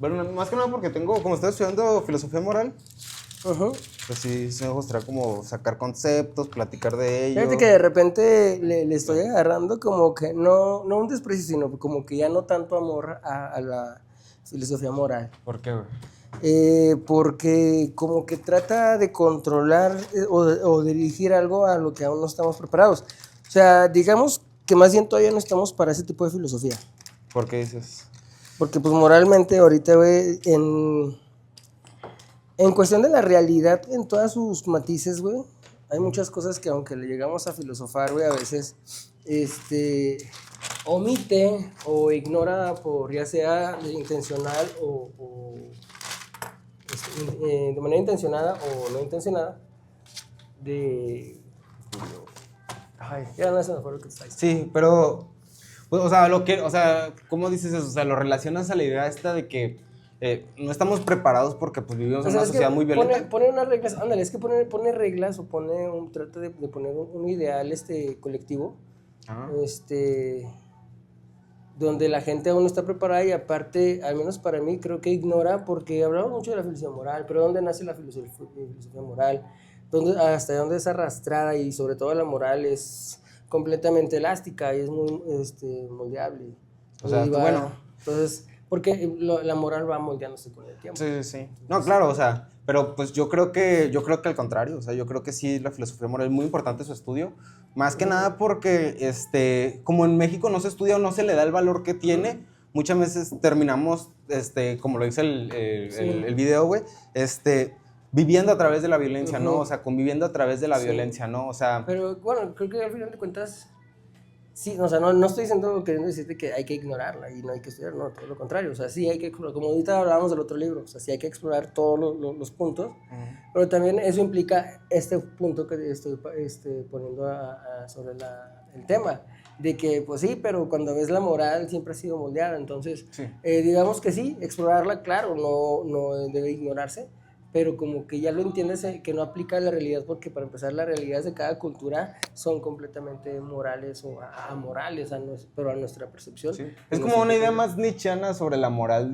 Bueno, más que nada porque como estoy estudiando filosofía moral, Ujú. pues sí me gustaría como sacar conceptos, platicar de ello. Fíjate que de repente le estoy agarrando como que no un desprecio, sino como que ya no tanto amor a la filosofía moral. ¿Por qué, güey? Porque como que trata de controlar o dirigir algo a lo que aún no estamos preparados. O sea, digamos que más bien todavía no estamos para ese tipo de filosofía. ¿Por qué dices? Porque pues moralmente ahorita, güey, en cuestión de la realidad en todas sus matices, güey, hay muchas cosas que aunque le llegamos a filosofar, güey, a veces, omite o ignora por ya sea intencional de manera intencionada o no intencionada, Ay, ya no se me acuerdo lo que está diciendo. Sí, pero, pues, o sea, ¿cómo dices eso? O sea, lo relacionas a la idea esta de que no estamos preparados porque pues vivimos en O sea, una es sociedad que muy violenta. pone unas reglas, ándale, es que pone reglas o trata de poner un ideal colectivo, Ajá. donde la gente aún no está preparada y aparte, al menos para mí, creo que ignora, porque hablamos mucho de la filosofía moral, pero ¿dónde nace la filosofía moral? ¿Hasta dónde es arrastrada? Y sobre todo la moral es completamente elástica y es muy moldeable. O sea, Y tú, bueno. entonces, porque la moral va moldeándose con el tiempo. Sí, sí, sí. No, claro, o sea, pero pues yo creo que al contrario, o sea, yo creo que sí, la filosofía moral es muy importante su estudio, más que nada porque, como en México no se estudia o no se le da el valor que tiene, muchas veces terminamos, como lo dice el video, güey, viviendo a través de la violencia, ¿no? O sea, conviviendo a través de la violencia, ¿no? O sea, Pero bueno, creo que al final de cuentas, sí, o sea, no estoy queriendo decirte que hay que ignorarla y no hay que estudiar, no, todo lo contrario, o sea, sí hay que explorar, como ahorita hablábamos del otro libro, o sea, sí hay que explorar todos los puntos, pero también eso implica este punto que estoy poniendo sobre el tema, de que, pues sí, pero cuando ves la moral siempre ha sido moldeada, entonces, sí. digamos que sí, explorarla, claro, no debe ignorarse, pero como que ya lo entiendes que no aplica a la realidad, porque para empezar las realidades de cada cultura son completamente morales o amorales, pero a nuestra percepción. Sí. Es como una idea más nietzscheana sobre la moral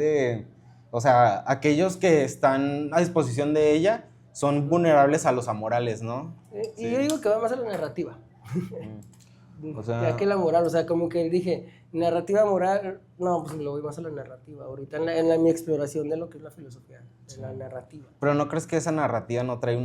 o sea, aquellos que están a disposición de ella son vulnerables a los amorales, ¿no? Y yo digo que va más a la narrativa. O sea, Ya que la moral, o sea, como que dije, narrativa moral, no, pues lo voy más a la narrativa, ahorita mi exploración de lo que es la filosofía, de la narrativa. pero ¿no crees que esa narrativa no trae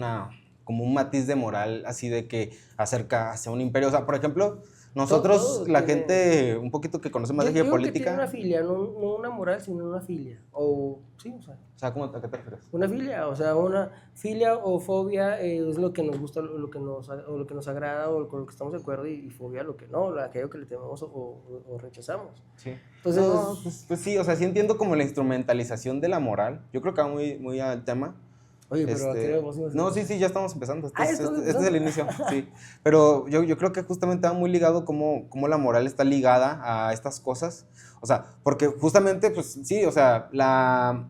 como un matiz de moral así de que acerca hacia un imperio? O sea, por ejemplo, nosotros, Todo la tiene... gente un poquito que conoce más de Yo digo que tiene geopolítica, una filia, no una moral, sino una filia. O, sí, o sea, ¿a qué te refieres? una filia, o sea, una filia o fobia es lo que nos gusta, o lo que nos agrada, o con lo que estamos de acuerdo, y fobia lo que no, aquello que le tememos o rechazamos. Sí. Entonces, No, pues sí, o sea, sí entiendo como la instrumentalización de la moral. Yo creo que va muy, muy al tema. oye, pero ¿a qué hora vamos a No, sí, ya estamos empezando. Ah, ya estamos Este es empezando. el inicio, sí. Pero yo creo que justamente va muy ligado cómo la moral está ligada a estas cosas. O sea, porque justamente, pues sí, o sea, la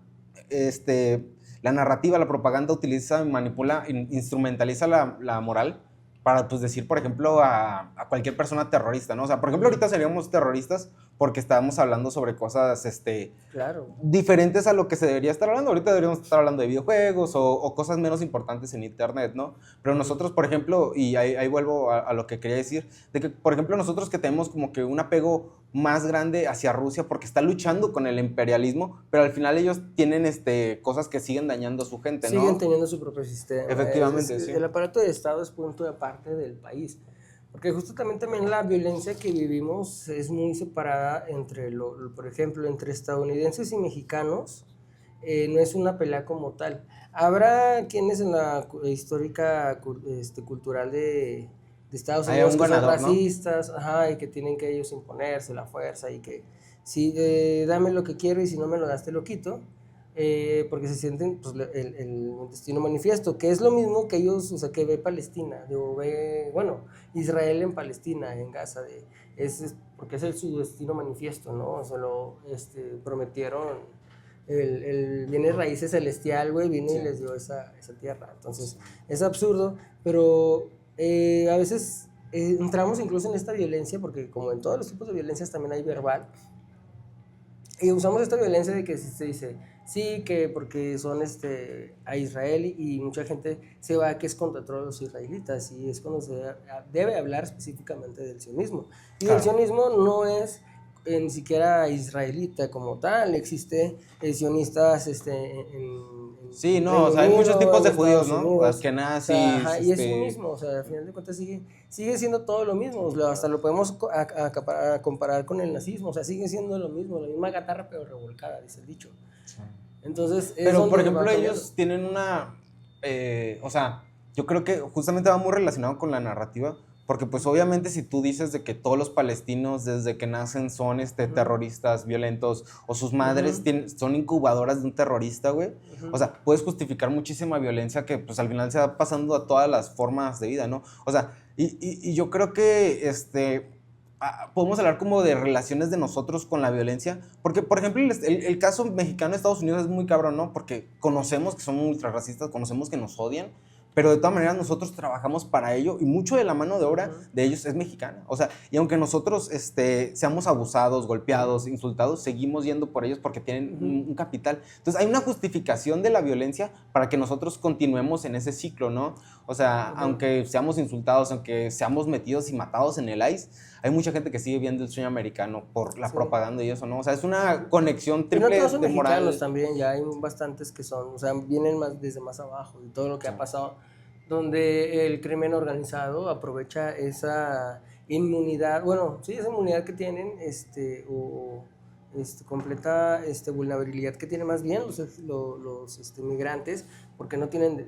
narrativa, la propaganda utiliza, manipula, instrumentaliza la moral para, pues, decir, por ejemplo, a cualquier persona terrorista, ¿no? O sea, por ejemplo, ahorita seríamos terroristas porque estábamos hablando sobre cosas, Claro. diferentes a lo que se debería estar hablando. Ahorita deberíamos estar hablando de videojuegos o cosas menos importantes en internet, ¿no? Pero nosotros, por ejemplo, y ahí vuelvo a lo que quería decir, de que, por ejemplo, nosotros que tenemos como que un apego más grande hacia Rusia porque está luchando con el imperialismo, pero al final ellos tienen cosas que siguen dañando a su gente, ¿no? Siguen teniendo su propio sistema. Efectivamente, sí. El aparato de Estado es punto de aparte del país. Porque justo también la violencia que vivimos es muy separada entre, por ejemplo, entre estadounidenses y mexicanos. No es una pelea como tal. Habrá quienes en la histórica cultural de Estados Hay Unidos un que son ganador, ¿no? racistas, ajá, y que tienen que ellos imponerse la fuerza y que si dame lo que quiero y si no me lo das te lo quito. Porque se sienten pues, el destino manifiesto, que es lo mismo que ellos, o sea, que ve Palestina, bueno, Israel en Palestina, en Gaza, porque es su destino manifiesto, ¿no? O sea, prometieron el bienes raíces celestial, güey, vino y les dio esa tierra. Entonces, es absurdo, pero a veces entramos incluso en esta violencia, porque como en todos los tipos de violencias también hay verbal, Y usamos esta violencia de que se dice, sí, que porque son a Israel y mucha gente se va a que es contra todos los israelitas y es cuando se debe hablar específicamente del sionismo. Y el Claro. sionismo no es ni siquiera israelita como tal, existe sionistas Sí, en no, o Reino sea, hay muchos Unido, tipos en de judíos, Estados ¿no? Unidos. O sea, Askenazis, ajá, y es lo mismo, o sea, al final de cuentas sigue siendo todo lo mismo, hasta lo podemos a comparar con el nazismo, o sea, sigue siendo lo mismo, la misma gatarra pero revolcada, dice el dicho. Sí. Entonces, es Pero, por donde va ejemplo, cambiando. ellos tienen o sea, yo creo que justamente va muy relacionado con la narrativa, porque pues obviamente si tú dices de que todos los palestinos desde que nacen son terroristas violentos, o sus madres son incubadoras de un terrorista, güey, o sea, puedes justificar muchísima violencia que pues al final se va pasando a todas las formas de vida, ¿no? O sea, y yo creo que, podemos hablar como de relaciones de nosotros con la violencia, porque por ejemplo el caso mexicano de Estados Unidos es muy cabrón, ¿no? Porque conocemos que son ultrarracistas, conocemos que nos odian, pero de todas maneras nosotros trabajamos para ello y mucho de la mano de obra de ellos es mexicana, o sea, y aunque nosotros seamos abusados, golpeados, insultados, seguimos yendo por ellos porque tienen un capital. Entonces hay una justificación de la violencia para que nosotros continuemos en ese ciclo, ¿no? O sea, aunque seamos insultados, aunque seamos metidos y matados en el ICE, hay mucha gente que sigue viendo el sueño americano por la propaganda y eso, ¿no? O sea, es una conexión Y no triple todos son de mexicanos moral. también, ya hay bastantes que son, o sea, vienen desde más abajo y todo lo que ha pasado, donde el crimen organizado aprovecha esa inmunidad, bueno, sí, esa inmunidad que tienen, completa vulnerabilidad que tienen más bien los migrantes, porque no tienen,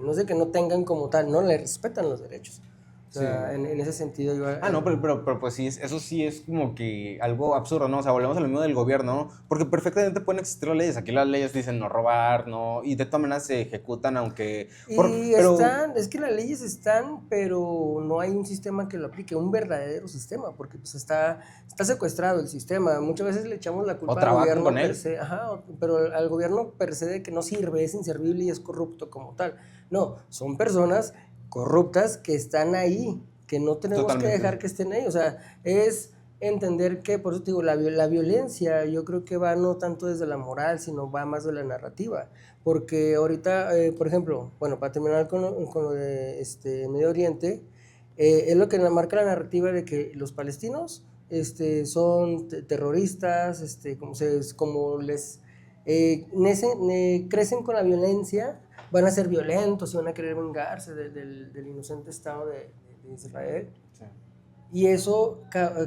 no sé que no tengan como tal, no le respetan los derechos. O sea, Sí. en ese sentido yo... No, pero pues sí, eso sí es como que algo absurdo, ¿no? O sea, volvemos a lo mismo del gobierno, ¿no? Porque perfectamente pueden existir las leyes. Aquí las leyes dicen no robar, ¿no? Y de todas maneras se ejecutan, aunque... Y pero... es que las leyes están, pero no hay un sistema que lo aplique, un verdadero sistema, porque pues está secuestrado el sistema. Muchas veces le echamos la O culpa al trabajan gobierno con per él. se, ajá, pero al gobierno per se de que no sirve, es inservible y es corrupto como tal. No, son personas corruptas que están ahí, que no tenemos que Totalmente. dejar que estén ahí. O sea, es entender que, por eso te digo, la violencia yo creo que va no tanto desde la moral, sino va más de la narrativa. Porque ahorita, por ejemplo, bueno, para terminar con lo de Medio Oriente, es lo que marca la narrativa de que los palestinos son terroristas, como les crecen con la violencia, van a ser violentos y van a querer vengarse del inocente Estado de Israel. Sí. Y eso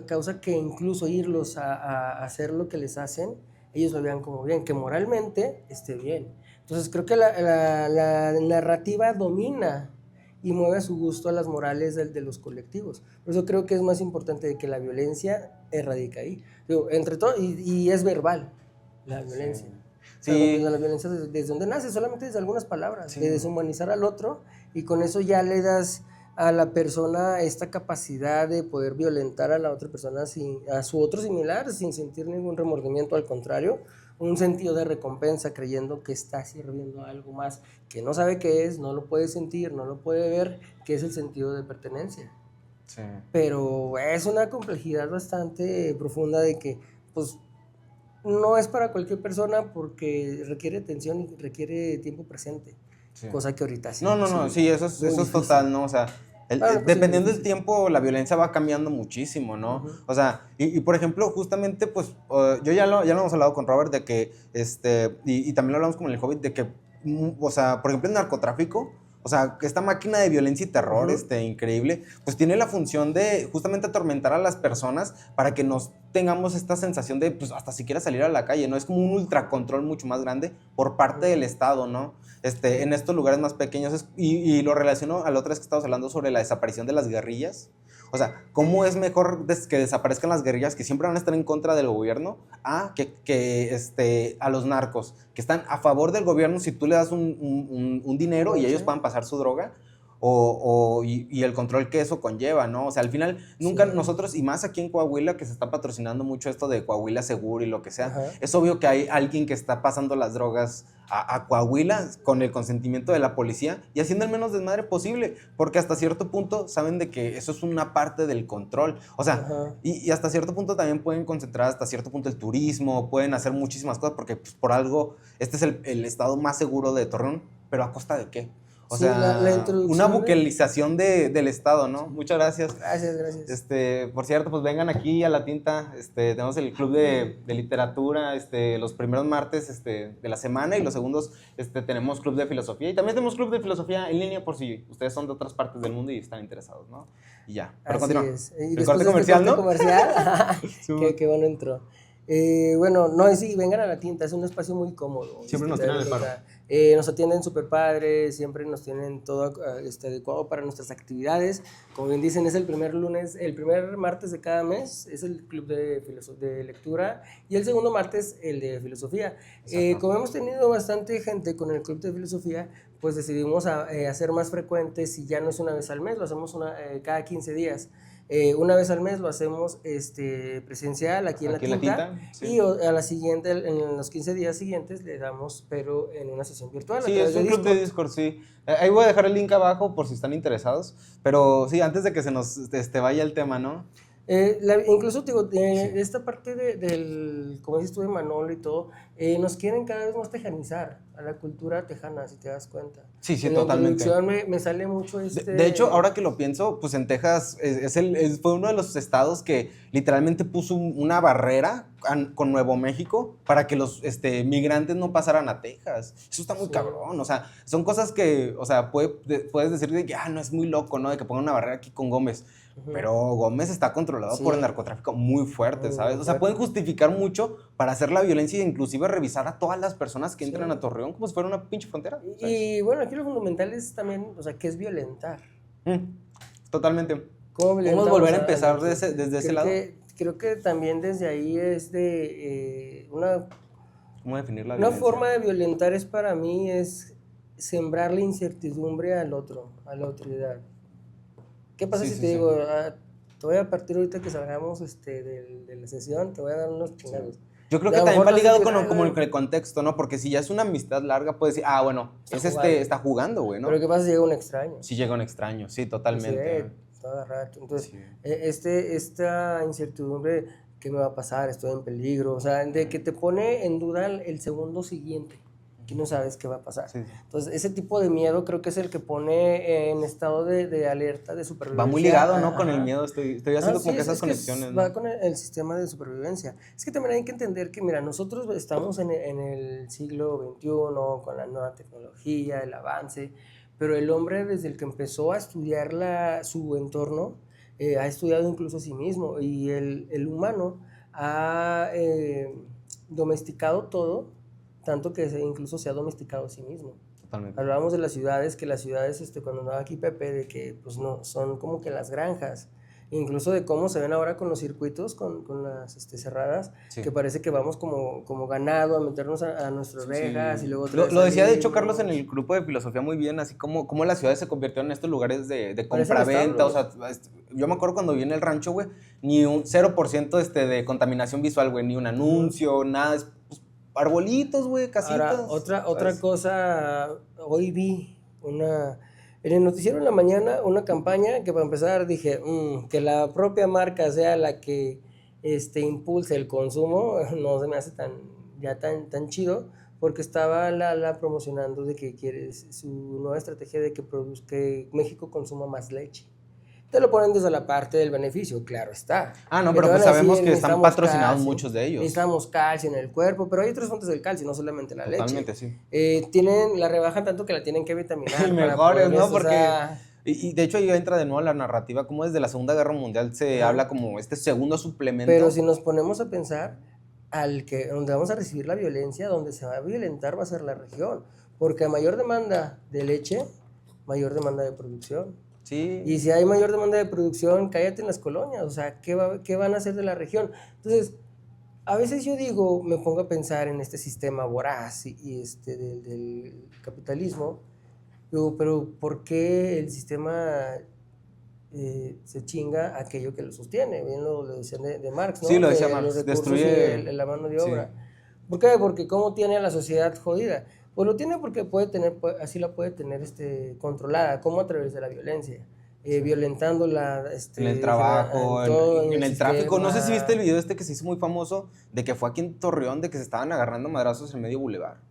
causa que incluso irlos a hacer lo que les hacen, ellos lo vean como bien, que moralmente esté bien. Entonces creo que la narrativa domina y mueve a su gusto a las morales de los colectivos. Por eso creo que es más importante de que la violencia erradica ahí. Digo, entre todo, y es verbal la violencia. Sí. O sea, desde la violencia, desde donde nace, solamente desde algunas palabras, de deshumanizar al otro, y con eso ya le das a la persona esta capacidad de poder violentar a la otra persona, a su otro similar, sin sentir ningún remordimiento, al contrario, un sentido de recompensa, creyendo que está sirviendo a algo más, que no sabe qué es, no lo puede sentir, no lo puede ver, que es el sentido de pertenencia. Sí. Pero es una complejidad bastante profunda de que, pues, no es para cualquier persona porque requiere atención y requiere tiempo presente. Sí. Cosa que ahorita sí. No, sí, eso es total, ¿no? O sea, dependiendo del tiempo, la violencia va cambiando muchísimo, ¿no? O sea, y por ejemplo, justamente, pues, yo ya lo hemos hablado con Robert de que, y también lo hablamos con el Hobbit, de que, o sea, por ejemplo, el narcotráfico, o sea, esta máquina de violencia y terror, increíble, pues tiene la función de justamente atormentar a las personas para que nos tengamos esta sensación de, pues, hasta siquiera salir a la calle, ¿no? Es como un ultracontrol mucho más grande por parte del Estado, ¿no? En estos lugares más pequeños, y lo relaciono a la otra vez que estábamos hablando sobre la desaparición de las guerrillas. O sea, ¿cómo es mejor que desaparezcan las guerrillas que siempre van a estar en contra del gobierno a los narcos que están a favor del gobierno si tú le das un dinero y ellos puedan pasar su droga? y el control que eso conlleva, ¿no? O sea, al final, nunca Sí. nosotros, y más aquí en Coahuila, que se está patrocinando mucho esto de Coahuila Seguro y lo que sea, Ajá. es obvio que hay alguien que está pasando las drogas a Coahuila con el consentimiento de la policía y haciendo el menos desmadre posible, porque hasta cierto punto saben de que eso es una parte del control. O sea, Ajá. y hasta cierto punto también pueden concentrar hasta cierto punto el turismo, pueden hacer muchísimas cosas, porque pues, por algo este es el estado más seguro de Torreón, pero ¿a costa de qué? O Sí, la sea, una introducción de... buquelización del estado, ¿no? Muchas gracias. Gracias. Por cierto, pues vengan aquí a La Tinta. Tenemos el club de literatura, los primeros martes de la semana y los segundos tenemos club de filosofía. Y también tenemos club de filosofía en línea por si ustedes son de otras partes del mundo y están interesados, ¿no? Y ya. Pero Así continúa. es. Y El después corte de este comercial, corte ¿no? comercial, Sí, qué bueno entró. Bueno, no, sí, vengan a La Tinta, es un espacio muy cómodo. siempre nos tiran el paro. Nos atienden súper padre, siempre nos tienen todo adecuado para nuestras actividades. Como bien dicen, es el primer lunes, el primer martes de cada mes es el club de lectura y el segundo martes el de filosofía. Como hemos tenido bastante gente con el club de filosofía, pues decidimos hacer más frecuentes y ya no es una vez al mes, lo hacemos cada 15 días. Una vez al mes lo hacemos presencial aquí en La Tinta, sí. y a la siguiente, en los 15 días siguientes le damos, pero en una sesión virtual. Sí, es un club de Discord, sí. Ahí voy a dejar el link abajo por si están interesados, pero sí, antes de que se nos vaya el tema, ¿no? Incluso digo, Sí. esta parte del, como dices tú, de Manolo y todo, nos quieren cada vez más tejanizar a la cultura tejana, si te das cuenta. Sí, En totalmente. La introducción me sale mucho De hecho, ahora que lo pienso, pues en Texas fue uno de los estados que literalmente puso una barrera con Nuevo México para que los migrantes no pasaran a Texas. Eso está muy Sí. cabrón, o sea, son cosas que, o sea, puedes decir de que, no, es muy loco, ¿no? De que pongan una barrera aquí con Gómez. Pero Gómez está controlado Sí. por el narcotráfico muy fuerte, Muy ¿sabes? O sea, fuerte. pueden justificar mucho para hacer la violencia e inclusive revisar a todas las personas que entran a Torreón como si fuera una pinche frontera. Y bueno, aquí lo fundamental es también, o sea, ¿qué es violentar? Totalmente. ¿Cómo Podemos volver a empezar desde ese lado. Creo que también desde ahí es una ¿Cómo definir la Una violencia? forma de violentar es para mí es sembrar la incertidumbre al otro, a la autoridad. ¿Qué pasa si te digo, te voy a partir ahorita que salgamos de la sesión, te voy a dar unos chingados? Yo creo que también va ligado con el contexto, ¿no? Porque si ya es una amistad larga, puedes decir, bueno, está jugando, güey, ¿no? Pero ¿qué pasa si llega un extraño? Si llega un extraño, sí, totalmente. Sí, cada rato. Entonces, esta incertidumbre, ¿qué me va a pasar? Estoy en peligro. O sea, de que te pone en duda el segundo siguiente, que no sabes qué va a pasar. Sí. Entonces, ese tipo de miedo creo que es el que pone en estado de alerta, de supervivencia. Va muy ligado, ¿no? Con el miedo, estoy haciendo como que esas conexiones. Va con el sistema de supervivencia. Es que también hay que entender que, mira, nosotros estamos en el siglo XXI, con la nueva tecnología, el avance, pero el hombre desde el que empezó a estudiar su entorno, ha estudiado incluso a sí mismo, y el humano ha domesticado todo, tanto que incluso se ha domesticado a sí mismo. Totalmente. Hablábamos de las ciudades, que las ciudades, cuando andaba aquí Pepe, de que pues no, son como que las granjas, incluso de cómo se ven ahora con los circuitos, con las cerradas, sí, que parece que vamos como ganado a meternos a nuestras rejas, sí, y luego... Lo decía de hecho Carlos en el grupo de filosofía muy bien, así como las ciudades se convirtieron en estos lugares de compra-venta, o sea, yo me acuerdo cuando vi en el rancho, güey, ni un 0% de contaminación visual, güey, ni un anuncio, nada, pues, arbolitos, güey, casitas. Ahora, otra cosa, hoy vi en el noticiero en la mañana una campaña que para empezar dije, que la propia marca sea la que impulse el consumo, no se me hace tan chido, porque estaba la promocionando de que quiere su nueva estrategia de que México consuma más leche. Te lo ponen desde la parte del beneficio, claro está. No, pero pues sabemos que están patrocinados muchos de ellos. Necesitamos calcio en el cuerpo, pero hay otras fuentes del calcio, no solamente la leche. Totalmente, sí. La rebajan tanto que la tienen que vitaminar. Mejores, ¿no? Porque... Y de hecho ahí entra de nuevo la narrativa, como desde la Segunda Guerra Mundial se habla como segundo suplemento. Pero si nos ponemos a pensar, donde vamos a recibir la violencia, donde se va a violentar va a ser la región. Porque a mayor demanda de leche, mayor demanda de producción. Sí. Y si hay mayor demanda de producción, cállate en las colonias, o sea, ¿qué van a hacer de la región? Entonces, a veces yo me pongo a pensar en este sistema voraz y del capitalismo, Digo, pero ¿por qué el sistema se chinga aquello que lo sostiene? Bien lo decían de Marx, ¿no? Sí, lo decía Los Marx, recursos y destruye... la mano de Sí. obra. ¿Por qué? Porque ¿cómo tiene a la sociedad jodida? Pues lo tiene porque puede tener, así la puede tener controlada. ¿Cómo? A través de la violencia. Violentándola, En el en trabajo, todo, en en el el tráfico. No sé si viste el sistema. video este que se hizo muy famoso de que fue aquí en Torreón, de que se estaban agarrando madrazos en medio bulevar.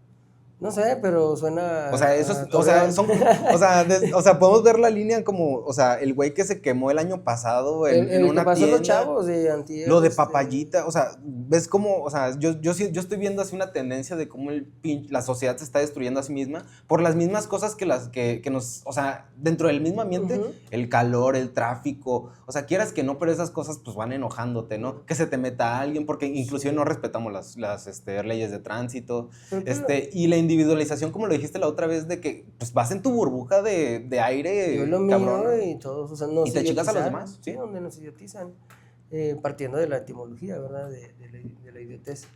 No sé, pero O sea, suena eso a o sea, Torreón. o sea, podemos ver la línea como, o sea, el güey que se quemó el año pasado en El que una pasó los tienda. chavos de antier, Lo de Papayita, o sea, ves cómo, o sea, yo estoy viendo así una tendencia de cómo la sociedad se está destruyendo a sí misma por las mismas cosas que nos, o sea, dentro del mismo ambiente, Ujú. el calor, el tráfico, o sea, quieras que no, pero esas cosas pues van enojándote, ¿no? Que se te meta alguien, porque inclusive Sí. no respetamos las leyes de tránsito, Pero que y la individualización, como lo dijiste la otra vez, de que pues vas en tu burbuja de yo lo aire, mío cabrona, y todos, o sea, nos y te chingas a los idiotizaron, demás, ¿sí? ¿sí? Donde nos idiotizan, partiendo de la etimología, ¿verdad? De la idiotez.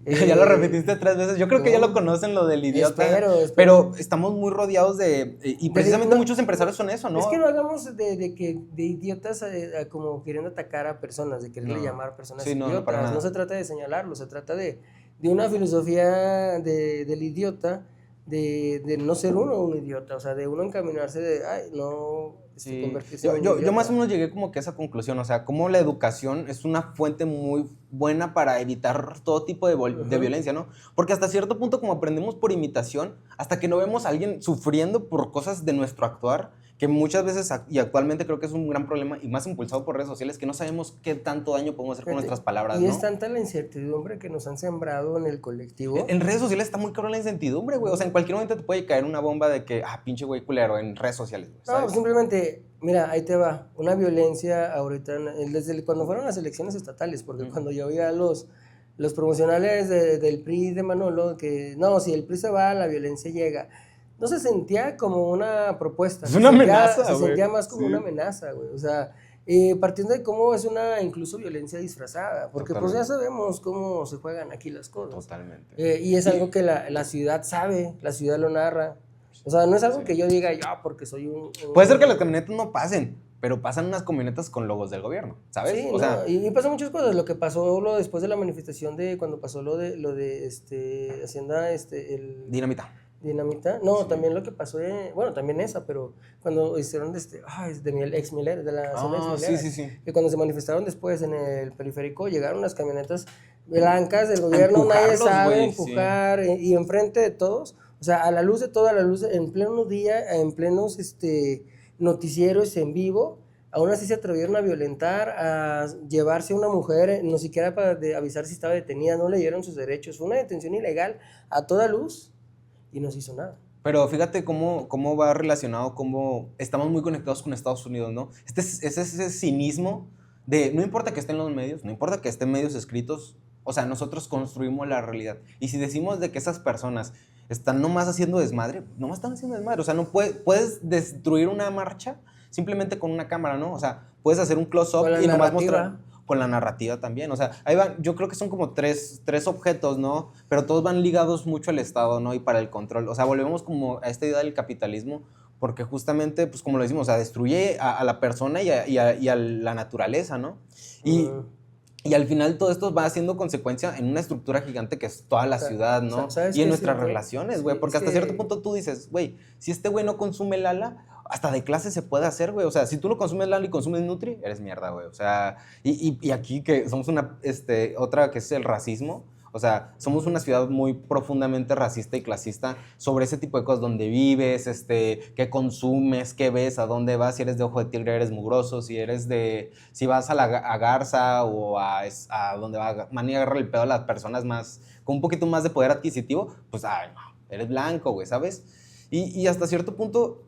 Ya lo Eh, repetiste 3 veces. Yo creo que ya lo no, conocen lo del idiota. espero. Pero estamos muy rodeados de. Y precisamente No, muchos empresarios son eso, es que ¿no? no hagamos de idiotas a como queriendo atacar a personas, de quererle No. llamar a personas Sí, no, no para idiotas. No se nada. trata de señalarlo, se trata de una filosofía del idiota, de no ser uno un idiota, o sea, de uno encaminarse de, ay, no Sí, convertirse en un yo más o idiota. menos llegué como que a esa conclusión, o sea, como la educación es una fuente muy buena para evitar todo tipo de Ujú. violencia, ¿no? Porque hasta cierto punto como aprendemos por imitación, hasta que no vemos a alguien sufriendo por cosas de nuestro actuar, que muchas veces y actualmente creo que es un gran problema y más impulsado por redes sociales, que no sabemos qué tanto daño podemos hacer con Fíjate, nuestras palabras, y es ¿no? tanta la incertidumbre que nos han sembrado en el colectivo. En redes sociales está muy cabrón la incertidumbre, güey. O sea, en cualquier momento te puede caer una bomba de que, pinche güey culero, en redes sociales, güey, No, ¿sabes? simplemente, mira, ahí te va, una violencia ahorita, desde cuando fueron las elecciones estatales, porque Ujú. cuando yo veía los promocionales del PRI de Manolo, que no, si el PRI se va, la violencia llega, no se sentía como una propuesta, Es una amenaza, se güey. sentía más como una Sí, amenaza, güey, o sea, partiendo de cómo es una incluso violencia disfrazada, porque pues ya totalmente. sabemos cómo se juegan aquí las cosas, Totalmente. y es algo Y, que la ciudad sabe, la ciudad lo narra. O sea, no es algo sí. que yo diga yo porque soy Puede ser que las camionetas no pasen, pero pasan unas camionetas con logos del gobierno, ¿sabes? Sí, O no, sea, y pasan muchas cosas. Lo que pasó después de la manifestación cuando pasó lo de Hacienda, el dinamita. Dinamita. No, Sí. también lo que pasó, bueno, también esa, pero cuando hicieron de mi ex Milera, de la Hacienda ex Sí, Milera, sí, sí. que cuando se manifestaron después en el periférico, llegaron las camionetas blancas del A gobierno, nadie empujarlos, sabe güey, sí. empujar, y enfrente de todos, o sea, a la luz de toda la luz, en pleno día, en plenos noticieros en vivo, aún así se atrevieron a violentar, a llevarse a una mujer, no siquiera para avisar si estaba detenida, no le dieron sus derechos, fue una detención ilegal a toda luz y no se hizo nada. Pero fíjate cómo va relacionado, cómo estamos muy conectados con Estados Unidos, ¿no? Es ese cinismo de, no importa que estén los medios, no importa que estén medios escritos, o sea, nosotros construimos la realidad. Y si decimos de que esas personas están nomás haciendo desmadre, nomás están haciendo desmadre. O sea, no puedes destruir una marcha simplemente con una cámara, ¿no? O sea, puedes hacer un close-up Con la y nomás narrativa. mostrar con la narrativa también. O sea, ahí van, yo creo que son como tres objetos, ¿no? Pero todos van ligados mucho al Estado, ¿no? Y para el control. O sea, volvemos como a esta idea del capitalismo, porque justamente, pues como lo decimos, o sea, destruye a la persona y a la naturaleza, ¿no? Y, y al final todo esto va haciendo consecuencia en una estructura gigante que es toda la ciudad, ¿no? ¿Sabes Y en qué nuestras siento? relaciones, güey. Sí, Porque hasta cierto punto tú dices, güey, si este güey no consume Lala, hasta de clase se puede hacer, güey. O sea, si tú no consumes Lala y consumes Nutri, eres mierda, güey. O sea, y aquí que somos otra que es el racismo. O sea, somos una ciudad muy profundamente racista y clasista sobre ese tipo de cosas, donde vives, qué consumes, qué ves, a dónde vas, si eres de ojo de tigre eres mugroso, si vas a Garza o a donde va Manny agarra el pedo a las personas más, con un poquito más de poder adquisitivo, pues, no, eres blanco, güey, ¿sabes? Y hasta cierto punto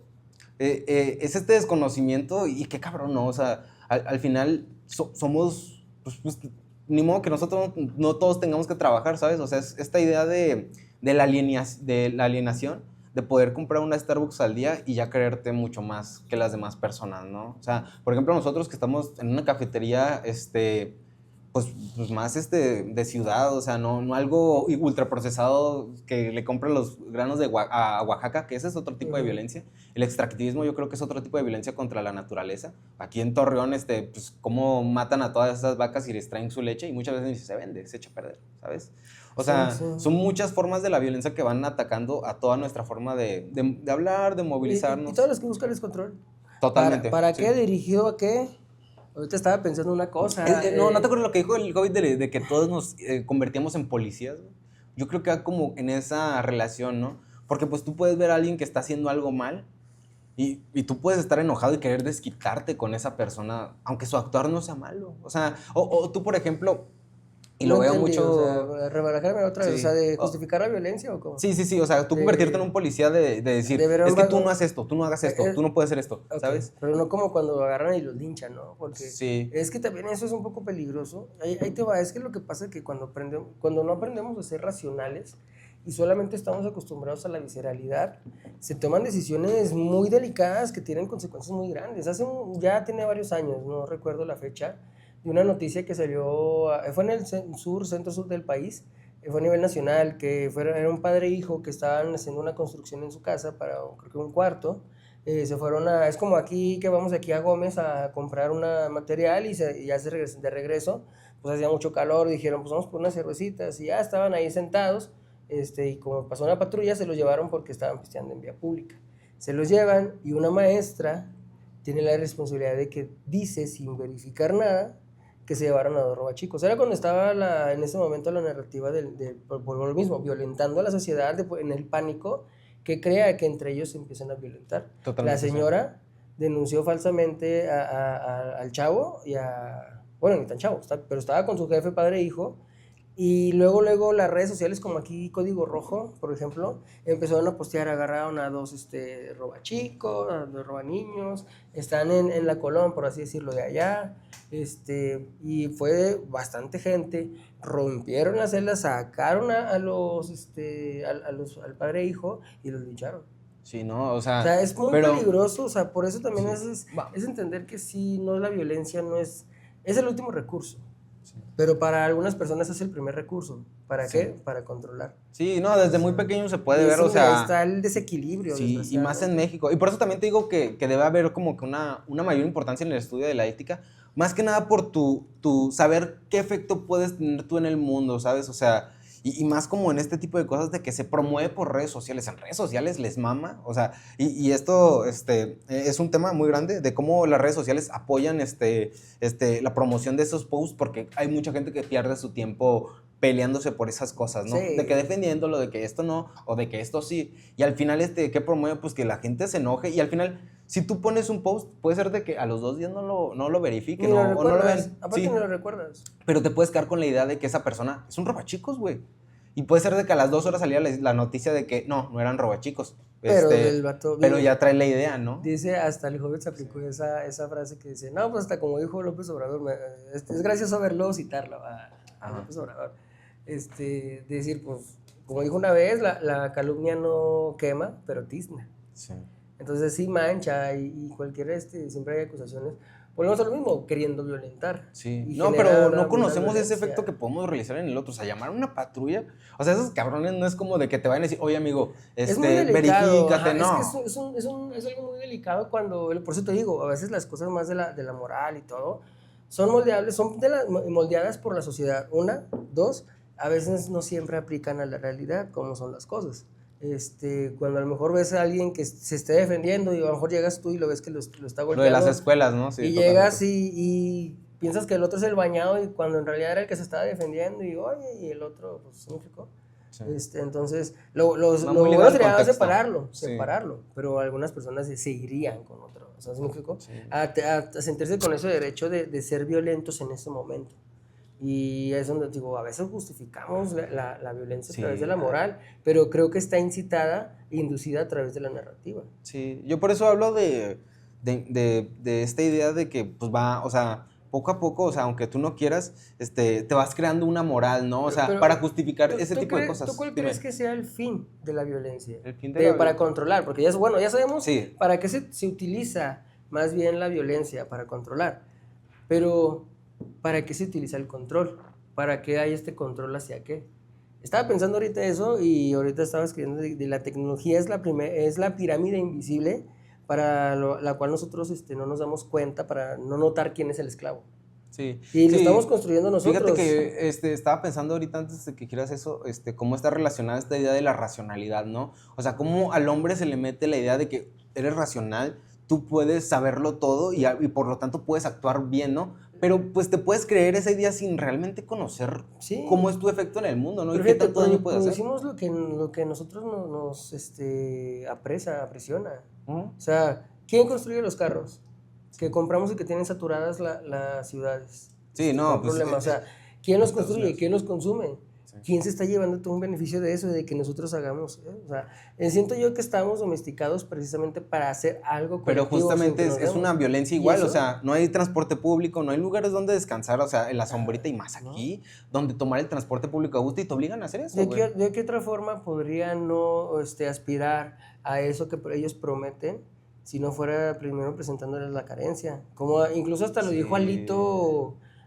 es este desconocimiento y qué cabrón, ¿no? O sea, al final somos, pues, ni modo que nosotros no todos tengamos que trabajar, ¿sabes? O sea, es esta idea de la alienación, de poder comprar una Starbucks al día y ya creerte mucho más que las demás personas, ¿no? O sea, por ejemplo, nosotros que estamos en una cafetería, pues, pues más de ciudad, o sea, no algo ultraprocesado que le compren los granos a Oaxaca, que ese es otro tipo de violencia. El extractivismo yo creo que es otro tipo de violencia contra la naturaleza. Aquí en Torreón, pues cómo matan a todas esas vacas y les traen su leche y muchas veces ni se vende, se echa a perder, ¿sabes? O sea, Sí. son muchas formas de la violencia que van atacando a toda nuestra forma de hablar, de movilizarnos. Y todos los que buscan es control. Totalmente. ¿Para sí. qué? ¿Dirigido a qué? Ahorita estaba pensando una cosa. No te acuerdas lo que dijo el COVID de que todos nos convertíamos en policías, güey? Yo creo que va como en esa relación, ¿no? Porque pues tú puedes ver a alguien que está haciendo algo mal y tú puedes estar enojado y querer desquitarte con esa persona, aunque su actuar no sea malo. O sea, o tú, por ejemplo, y No lo veo entendí, mucho... o sea, rebarajarme otra vez, Sí. o sea, de justificar la violencia o cómo. Sí, o sea, tú convertirte en un policía de decir, de ver es que un tú vago- no haces esto, tú no hagas esto, tú no puedes hacer esto, Ok, ¿sabes? pero no como cuando lo agarran y los linchan, ¿no? Porque Sí. es que también eso es un poco peligroso. Ahí te va, es que lo que pasa es que cuando no aprendemos a ser racionales y solamente estamos acostumbrados a la visceralidad, se toman decisiones muy delicadas que tienen consecuencias muy grandes. Ya tiene varios años, no recuerdo la fecha, de una noticia que salió, fue en el centro-sur del país, fue a nivel nacional, que era un padre e hijo que estaban haciendo una construcción en su casa para, creo que un cuarto. Se fueron es como aquí que vamos aquí a Gómez a comprar un material y ya se regresan de regreso, pues hacía mucho calor, dijeron pues vamos por unas cervecitas y ya estaban ahí sentados, y como pasó una patrulla se los llevaron porque estaban pisteando en vía pública. Se los llevan y una maestra tiene la responsabilidad de que dice sin verificar nada que se llevaron a dos robachicos. Era cuando estaba en ese momento la narrativa por lo mismo, violentando a la sociedad en el pánico que crea que entre ellos se empiezan a violentar. Totalmente, La señora denunció falsamente al chavo bueno, ni tan chavo, pero estaba con su jefe, padre e hijo, y luego las redes sociales como aquí Código Rojo, por ejemplo, empezaron a postear, agarraron a dos robachicos, a dos robaniños, están en la Colón, por así decirlo, de allá, y fue bastante gente, rompieron las celdas, sacaron al padre e hijo y los lincharon. Sí, ¿no? O O sea, sea, es muy pero... peligroso, o sea, por eso también Sí. es entender que sí, no, la violencia no es el último recurso. Sí. Pero para algunas personas es el primer recurso. ¿Para Sí. qué? Para controlar. Sí, no, desde muy pequeño se puede Y ver, o sea... está el desequilibrio. Sí, y más en México. Y por eso también te digo que debe haber como que una mayor importancia en el estudio de la ética, más que nada por tu saber qué efecto puedes tener tú en el mundo, ¿sabes? O sea, y más como en este tipo de cosas de que se promueve por redes sociales. En redes sociales les mama, o sea, y esto es un tema muy grande de cómo las redes sociales apoyan la promoción de esos posts, porque hay mucha gente que pierde su tiempo peleándose por esas cosas, ¿no? Sí. De que defendiéndolo, de que esto no, o de que esto sí. Y al final, ¿qué promueve? Pues que la gente se enoje. Y al final, si tú pones un post, puede ser de que a los 2 días no lo verifiquen Ni lo o no lo recuerdas. vean. Aparte Sí, no lo recuerdas. pero te puedes quedar con la idea de que esa persona es un robachicos, güey. Y puede ser de que a las 2 horas salía la noticia de que no eran robachicos. Pero el vato, pero ya trae la idea, ¿no? Dice, hasta el joven se aplicó esa frase que dice, no, pues hasta como dijo López Obrador, es gracioso verlo citarlo a López Obrador. Decir, pues, como dijo una vez, la calumnia no quema, pero tizna. Sí. Entonces sí mancha y cualquier, siempre hay acusaciones. Volvemos a lo mismo, queriendo violentar. Sí. Y No, genera pero una no conocemos ese violencia. efecto que podemos realizar en el otro. O sea, llamar a una patrulla. O sea, esos cabrones no es como de que te vayan a decir, oye, amigo, Es muy delicado. verifícate, Ajá, no. Es algo muy delicado por eso te digo, a veces las cosas más de la moral y todo son moldeables, moldeadas por la sociedad. Una, dos, a veces no siempre aplican a la realidad como son las cosas. Cuando a lo mejor ves a alguien que se esté defendiendo y a lo mejor llegas tú y lo ves que lo está golpeando. Lo de las escuelas, ¿no? Sí, y totalmente. llegas y piensas que el otro es el bañado y cuando en realidad era el que se estaba defendiendo y oye, y el otro, pues, significó. Sí. Entonces, lo muy ligado bueno al sería contexto. separarlo, pero algunas personas se irían con otro, o sea, ¿significó? Sí. A sentirse con ese derecho de ser violentos en ese momento. Y es donde digo, a veces justificamos la violencia a través de la moral, pero creo que está incitada e inducida a través de la narrativa. Sí, yo por eso hablo de esta idea de que pues o sea, poco a poco, o sea, aunque tú no quieras, te vas creando una moral, ¿no? O sea, Pero, para justificar ese tipo de cosas. ¿Tú cuál Dime. crees que sea el fin de la violencia? El fin de la Para violencia. controlar, porque ya sabemos Sí. para qué se utiliza más bien la violencia para controlar, pero ¿para qué se utiliza el control? ¿Para qué hay este control hacia qué? Estaba pensando ahorita eso y ahorita estaba escribiendo de la tecnología es la pirámide invisible para la cual nosotros no nos damos cuenta para no notar quién es el esclavo. Sí, Y lo sí. estamos construyendo nosotros. Fíjate que estaba pensando ahorita antes de que quieras eso, cómo está relacionada esta idea de la racionalidad, ¿no? O sea, cómo al hombre se le mete la idea de que eres racional, tú puedes saberlo todo y por lo tanto puedes actuar bien, ¿no? Pero pues te puedes creer esa idea sin realmente conocer Sí. cómo es tu efecto en el mundo, ¿no? Pero y qué fíjate, tanto daño puede hacer. hicimos lo que nosotros nos apresiona. Ujú. O sea, ¿quién construye los carros? Que compramos y que tienen saturadas las ciudades. Sí, no, Con pues, problema. O sea, ¿quién los Estados construye? Unidos. ¿Quién los consume? Sí. ¿Quién se está llevando todo un beneficio de eso, de que nosotros hagamos? O sea, siento yo que estamos domesticados precisamente para hacer algo Pero colectivo. justamente sin que nos es una demos. violencia ¿Y igual, eso? o sea, no hay transporte público, no hay lugares donde descansar, o sea, en la sombrita y más aquí, donde tomar el transporte público a gusto y te obligan a hacer eso, güey. ¿De qué otra forma podría no aspirar a eso que ellos prometen si no fuera primero presentándoles la carencia? Como incluso hasta lo Sí. dijo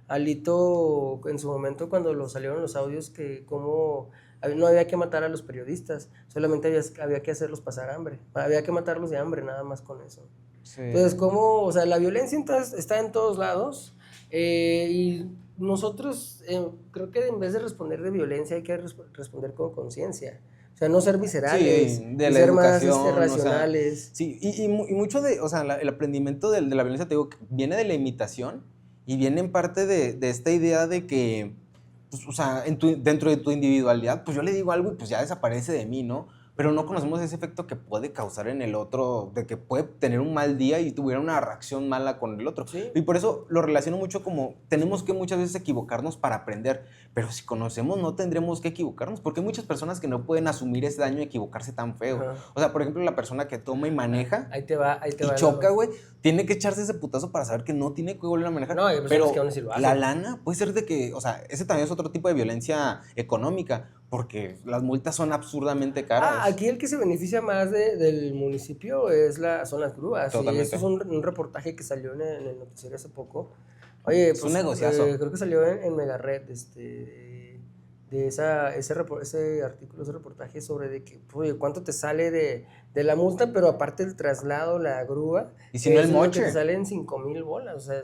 Alito en su momento cuando salieron los audios que como no había que matar a los periodistas, solamente había que hacerlos pasar hambre, había que matarlos de hambre nada más con eso. Sí. Entonces, como, o sea, la violencia entonces está en todos lados y nosotros creo que en vez de responder de violencia hay que responder con conciencia. O sea, no ser viscerales, Sí, de y la ser más educación, racionales. O sea, sí, y mucho de, o sea, el aprendimiento de la violencia, te digo, viene de la imitación y viene en parte de esta idea de que, pues, o sea, dentro de tu individualidad, pues yo le digo algo y pues ya desaparece de mí, ¿no? Pero no conocemos ese efecto que puede causar en el otro, de que puede tener un mal día y tuviera una reacción mala con el otro. Sí. Y por eso lo relaciono mucho como, tenemos que muchas veces equivocarnos para aprender, pero si conocemos no tendremos que equivocarnos, porque hay muchas personas que no pueden asumir ese daño y equivocarse tan feo. Ajá. O sea, por ejemplo, la persona que toma y maneja Ahí te va. y choca, güey, tiene que echarse ese putazo para saber que no tiene que volver a manejar. No, hay personas pero que aún así lo hacen. la lana puede ser de que, o sea, ese también es otro tipo de violencia económica, porque las multas son absurdamente caras. Aquí el que se beneficia más del municipio son las grúas. Totalmente. Y esto es un reportaje que salió en el noticiero hace poco. Oye, Es un negociazo. Creo que salió en Megared, de ese artículo, ese reportaje sobre de que, oye, cuánto te sale de la multa, pero aparte el traslado, la grúa. Y si no el eso es lo que moche. te salen 5,000 bolas, o sea,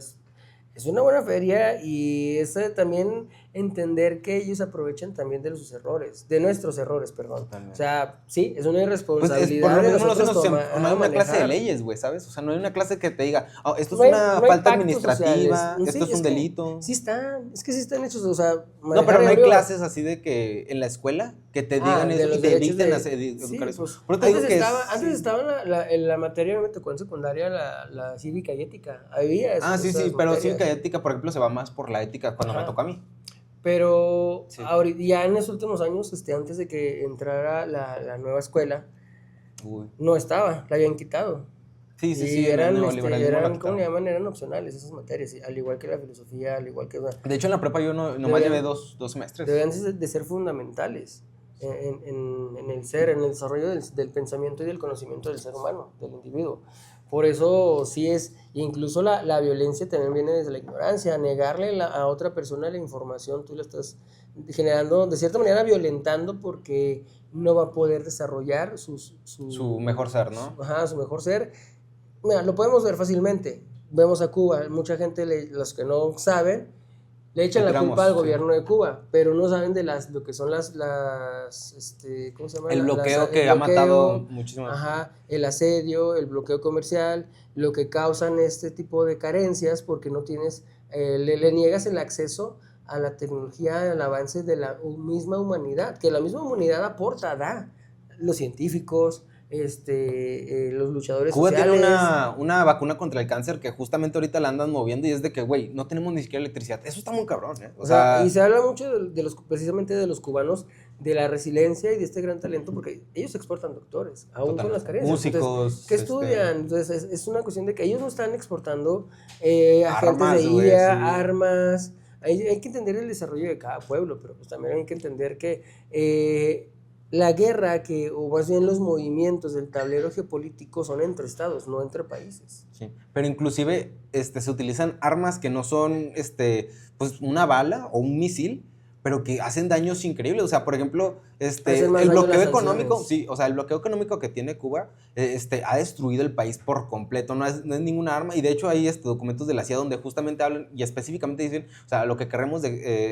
es una buena feria y es también entender que ellos aprovechan también de sus errores, de nuestros errores, perdón. Totalmente. O sea, sí, es una Pues irresponsabilidad. por lo de menos nosotros no hay una clase de manejar. leyes, güey, ¿sabes? O sea, no hay una clase que te diga, oh, esto No es hay- una no hay falta pactos administrativa, sociales. esto Sí, es un que delito. Sí están hechos, o sea, No, pero manejar no hay ebrio- clases así de que en la escuela que te digan de eso los y te derechos eviten de- educar eso. pues, Pero te digo que antes estaba en la materia, me tocó en secundaria la cívica y ética. Había sí, esas pero materias. cívica y ética, por ejemplo, se va más por la ética cuando me Ajá. toca a mí. Pero Sí. ya en los últimos años, antes de que entrara la nueva escuela, Uy. no estaba, la habían quitado. Sí, Y el eran, neoliberalismo la ¿cómo quitaron. le llaman? Eran opcionales esas materias, al igual que la filosofía, al igual que... De hecho, en la prepa yo nomás Deberían- llevé dos semestres. Deben de ser fundamentales en el ser, en el desarrollo del pensamiento y del conocimiento del ser humano, del individuo. Por eso sí incluso la violencia también viene desde la ignorancia, negarle a otra persona la información, tú la estás generando, de cierta manera violentando porque no va a poder desarrollar Su mejor ser, ¿no? Su mejor ser. Mira, lo podemos ver fácilmente. Vemos a Cuba, mucha gente, los que no saben, le echan la culpa al gobierno de Cuba, pero no saben de lo que son ¿cómo se llama? El bloqueo que ha matado muchísimas. Ajá, el asedio, el bloqueo comercial, lo que causan este tipo de carencias porque no tienes, le niegas el acceso a la tecnología, al avance de la misma humanidad, que la misma humanidad da los científicos, los luchadores Cuba sociales. tiene una vacuna contra el cáncer que justamente ahorita la andan moviendo y es de que, güey, no tenemos ni siquiera electricidad. Eso está muy cabrón, ¿eh? O sea, y se habla mucho precisamente de los cubanos, de la resiliencia y de este gran talento, porque ellos exportan doctores, aún con las carencias. Músicos. Entonces, ¿qué estudian? Entonces, es una cuestión de que ellos no están exportando Armas, agentes de güey, IA, sí. armas. Hay que entender el desarrollo de cada pueblo, pero pues también hay que entender que la guerra o más bien los movimientos del tablero geopolítico son entre estados, no entre países. Sí, pero inclusive se utilizan armas que no son pues una bala o un misil, pero que hacen daños increíbles. O sea, por ejemplo, Hacen más el daño bloqueo las económico, sanciones. sí, o sea, el bloqueo económico que tiene Cuba ha destruido el país por completo. No es ninguna arma. Y de hecho hay documentos de la CIA donde justamente hablan y específicamente dicen, o sea, lo que queremos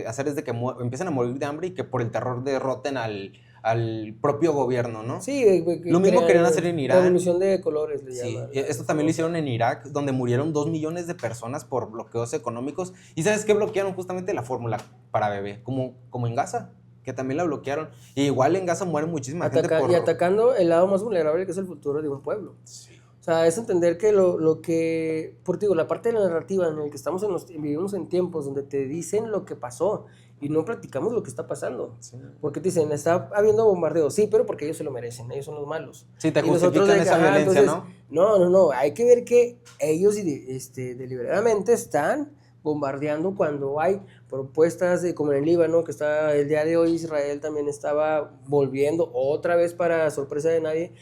hacer es de que empiecen a morir de hambre y que por el terror derroten al propio gobierno, ¿no? Sí, Lo mismo querían hacer en Irán. revolución de colores le Sí, llaman. esto también lo hicieron en Irak, donde murieron 2 millones de personas por bloqueos económicos. ¿Y sabes qué bloquearon? Justamente la fórmula para bebé, como en Gaza, que también la bloquearon. Y igual en Gaza muere muchísima gente por... Y atacando el lado más vulnerable que es el futuro de un pueblo. Sí. O sea, es entender que lo que, por digo, la parte de la narrativa en la que estamos vivimos en tiempos donde te dicen lo que pasó y no platicamos lo que está pasando. Sí. Porque te dicen, está habiendo bombardeos, sí, pero porque ellos se lo merecen, ellos son los malos. Sí, te Y nosotros justifican esa violencia, entonces, no, hay que ver que ellos deliberadamente están bombardeando cuando hay propuestas como en el Líbano, que está el día de hoy Israel también estaba volviendo otra vez para sorpresa de nadie,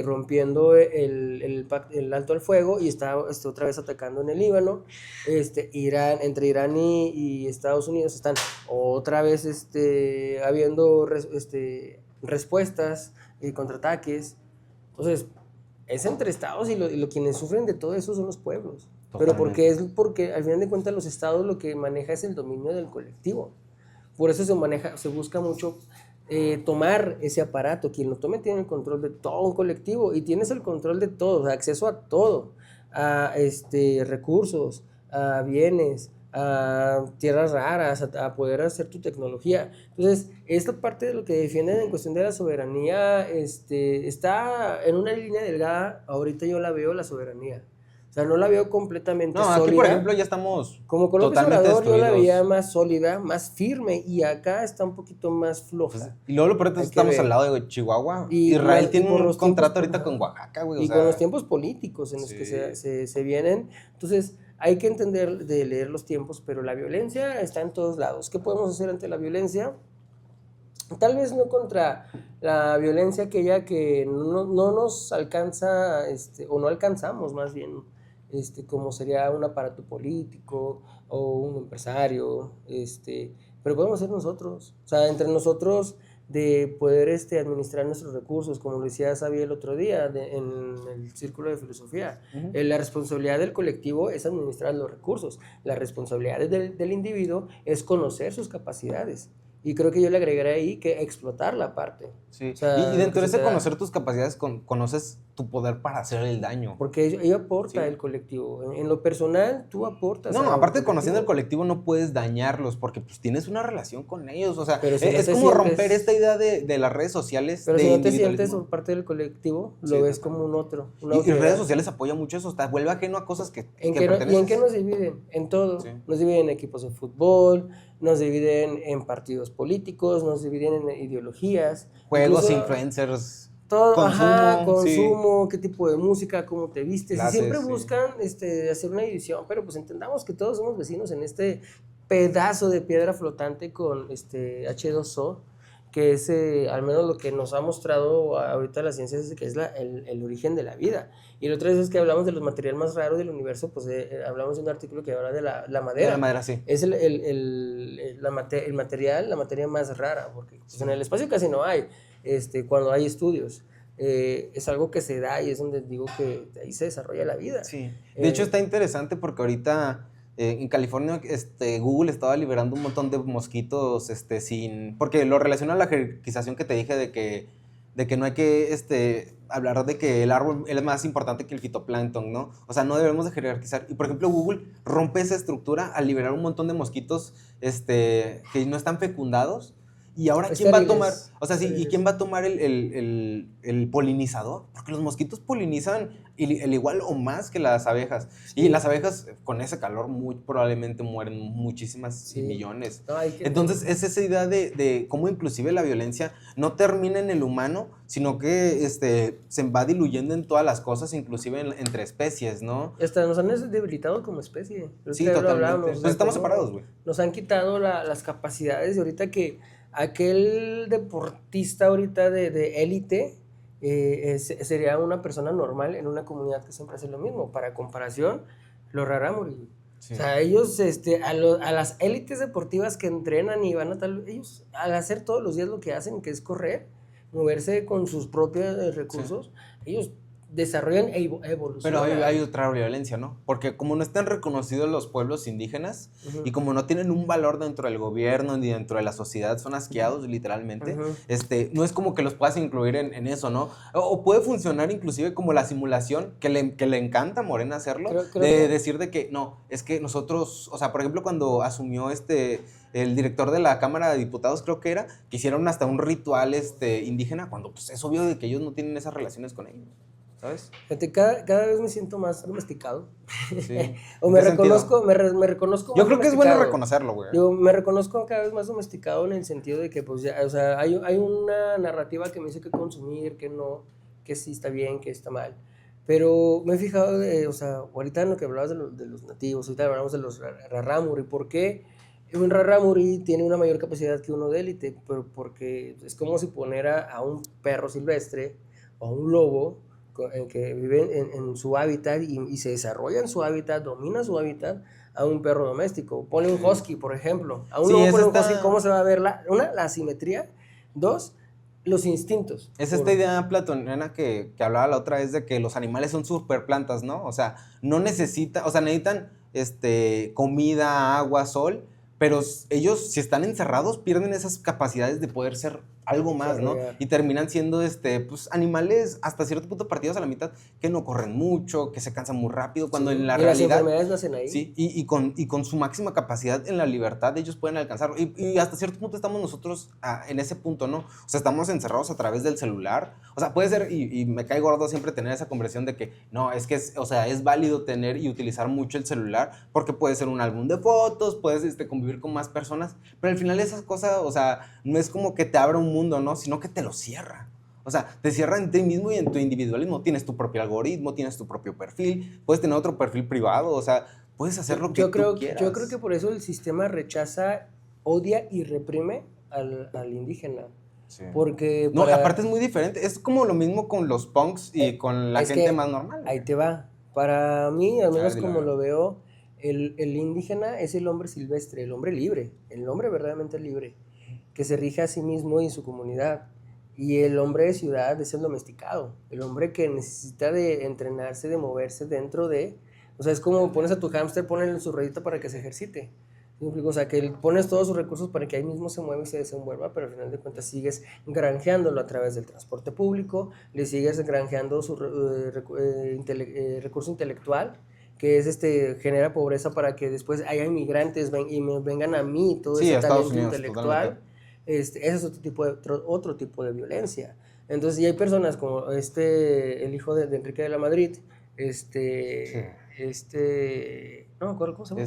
rompiendo el alto al fuego y está otra vez atacando en el Líbano. Entre Irán y Estados Unidos están otra vez habiendo respuestas, contraataques. Entonces, es entre estados y quienes sufren de todo eso son los pueblos. Totalmente. Pero porque al final de cuentas los estados lo que maneja es el dominio del colectivo. Por eso se busca mucho tomar ese aparato. Quien lo tome tiene el control de todo un colectivo y tienes el control de todo, o sea, acceso a todo, a recursos, a bienes, a tierras raras, a poder hacer tu tecnología. Entonces, esta parte de lo que defienden en cuestión de la soberanía está en una línea delgada. Ahorita yo la veo la soberanía. O sea, no la veo completamente sólida. Aquí, por ejemplo, ya estamos como con López totalmente Obrador, yo la destruidos. veía más sólida, más firme, y acá está un poquito más floja. Pues, y luego lo peor es que estamos al lado de Chihuahua. Israel tiene un contrato ahorita con Oaxaca, güey. Y con los tiempos políticos en los que se vienen. Entonces, hay que entender de leer los tiempos, pero la violencia está en todos lados. ¿Qué podemos hacer ante la violencia? Tal vez no contra la violencia aquella que no nos alcanza, o no alcanzamos más bien, como sería un aparato político o un empresario, pero podemos ser nosotros, o sea, entre nosotros de poder administrar nuestros recursos, como lo decía Xavier el otro día en el círculo de filosofía. Uh-huh. La responsabilidad del colectivo es administrar los recursos, la responsabilidad del individuo es conocer sus capacidades. Y creo que yo le agregaré ahí que explotar la parte. Sí. O sea, y dentro de ese conocer tus capacidades, conoces tu poder para hacer el daño. Porque ello aporta el colectivo. En lo personal, tú aportas. No, aparte de conociendo el colectivo, no puedes dañarlos porque pues tienes una relación con ellos. O sea, pero si es como romper esta idea de las redes sociales. Pero si no te sientes por parte del colectivo, lo ves como un otro. Y redes sociales apoyan mucho eso, hasta vuelve ajeno a cosas que ¿Y en qué nos dividen? En todo. Sí. Nos dividen en equipos de fútbol, nos dividen en partidos políticos, nos dividen en ideologías. Juegos, incluso, influencers. Todo, consumo, qué tipo de música, cómo te vistes. Clases, y siempre buscan hacer una división, pero pues entendamos que todos somos vecinos en este pedazo de piedra flotante con H2O, que es al menos lo que nos ha mostrado ahorita la ciencia, es que es el origen de la vida. Y la otra vez es que hablamos de los materiales más raros del universo, pues hablamos de un artículo que habla de la madera. La madera, sí. Es la materia más rara, porque pues, en el espacio casi no hay, cuando hay estudios. Es algo que se da y es donde digo que ahí se desarrolla la vida. Sí. De hecho está interesante porque ahorita en California Google estaba liberando un montón de mosquitos porque lo relaciona a la jerarquización que te dije de que no hay que hablar de que el árbol es más importante que el fitoplancton, ¿no? O sea, no debemos de jerarquizar. Y por ejemplo Google rompe esa estructura al liberar un montón de mosquitos que no están fecundados. Y ahora, ¿quién va a tomar? O sea, sí, ¿y quién va a tomar el polinizador? Porque los mosquitos polinizan el igual o más que las abejas. Sí. Y las abejas, con ese calor, muy probablemente mueren muchísimas millones. No, entonces, es esa idea de cómo inclusive la violencia no termina en el humano, sino que se va diluyendo en todas las cosas, inclusive entre especies, ¿no? Hasta nos han debilitado como especie. Sí, totalmente. Pues estamos separados, güey. Nos han quitado las capacidades de ahorita que aquel deportista ahorita de élite sería una persona normal en una comunidad que siempre hace lo mismo. Para comparación, los rarámuri. Sí. O sea, ellos, a las élites deportivas que entrenan y van a tal, ellos al hacer todos los días lo que hacen, que es correr, moverse con sus propios recursos, ellos desarrollan e evolucionan. Pero hay otra violencia, ¿no? Porque como no están reconocidos los pueblos indígenas y como no tienen un valor dentro del gobierno ni dentro de la sociedad, son asqueados literalmente, no es como que los puedas incluir en eso, ¿no? O puede funcionar inclusive como la simulación, que le encanta a Morena hacerlo, creo decir de que, no, es que nosotros, o sea, por ejemplo, cuando asumió el director de la Cámara de Diputados, creo que era, que hicieron hasta un ritual indígena, cuando pues es obvio de que ellos no tienen esas relaciones con ellos. ¿Sabes? Fíjate, cada vez me siento más domesticado. Sí. O me reconozco más Yo creo que es bueno reconocerlo, güey. Yo me reconozco cada vez más domesticado en el sentido de que, pues, ya, o sea, hay una narrativa que me dice que consumir, que no, que sí está bien, que está mal. Pero me he fijado, o sea, ahorita en lo que hablabas de los nativos, ahorita hablamos de los rarámuri. ¿Por qué un rarámuri tiene una mayor capacidad que uno de élite? Porque es como si ponera a un perro silvestre o a un lobo que vive en su hábitat y se desarrolla en su hábitat, domina su hábitat, a un perro doméstico. Ponle un husky, por ejemplo. A un lobo ponle un husky, ¿cómo se va a ver? La asimetría. 2, los instintos. Es esta idea platoniana que hablaba la otra vez de que los animales son superplantas, ¿no? O sea, necesitan comida, agua, sol, pero ellos, si están encerrados, pierden esas capacidades de poder ser algo más, ¿no? Y terminan siendo, pues, animales hasta cierto punto partidos a la mitad, que no corren mucho, que se cansan muy rápido, cuando en la realidad... las enfermedades nacen ahí. Sí, y con su máxima capacidad en la libertad, ellos pueden alcanzarlo. Y hasta cierto punto estamos nosotros en ese punto, ¿no? O sea, estamos encerrados a través del celular. O sea, puede ser, y me cae gordo siempre tener esa conversación de que, no, es que, es válido tener y utilizar mucho el celular, porque puede ser un álbum de fotos, puedes convivir con más personas, pero al final esas cosas, o sea, no es como que te abra un mundo, ¿no? Sino que te lo cierra. O sea, te cierra en ti mismo y en tu individualismo. Tienes tu propio algoritmo, tienes tu propio perfil, puedes tener otro perfil privado, o sea, puedes hacer lo que tú quieras. Yo creo que por eso el sistema rechaza, odia y reprime al indígena. Sí. Porque no, aparte es muy diferente. Es como lo mismo con los punks y con la gente más normal. Ahí te va. Para mí, al menos como lo veo, el indígena es el hombre silvestre, el hombre libre, el hombre verdaderamente libre, que se rige a sí mismo y su comunidad. Y el hombre de ciudad es el domesticado, el hombre que necesita de entrenarse, de moverse dentro de... O sea, es como pones a tu hámster, ponle en su ruedita para que se ejercite. O sea, que pones todos sus recursos para que ahí mismo se mueva y se desenvuelva, pero al final de cuentas sigues granjeándolo a través del transporte público, le sigues granjeando su recurso intelectual, que es genera pobreza para que después haya inmigrantes y me vengan a mí todo ese talento intelectual. Ese es otro tipo de violencia. Entonces, y hay personas como el hijo de Enrique de la Madrid, no me acuerdo cómo se llama.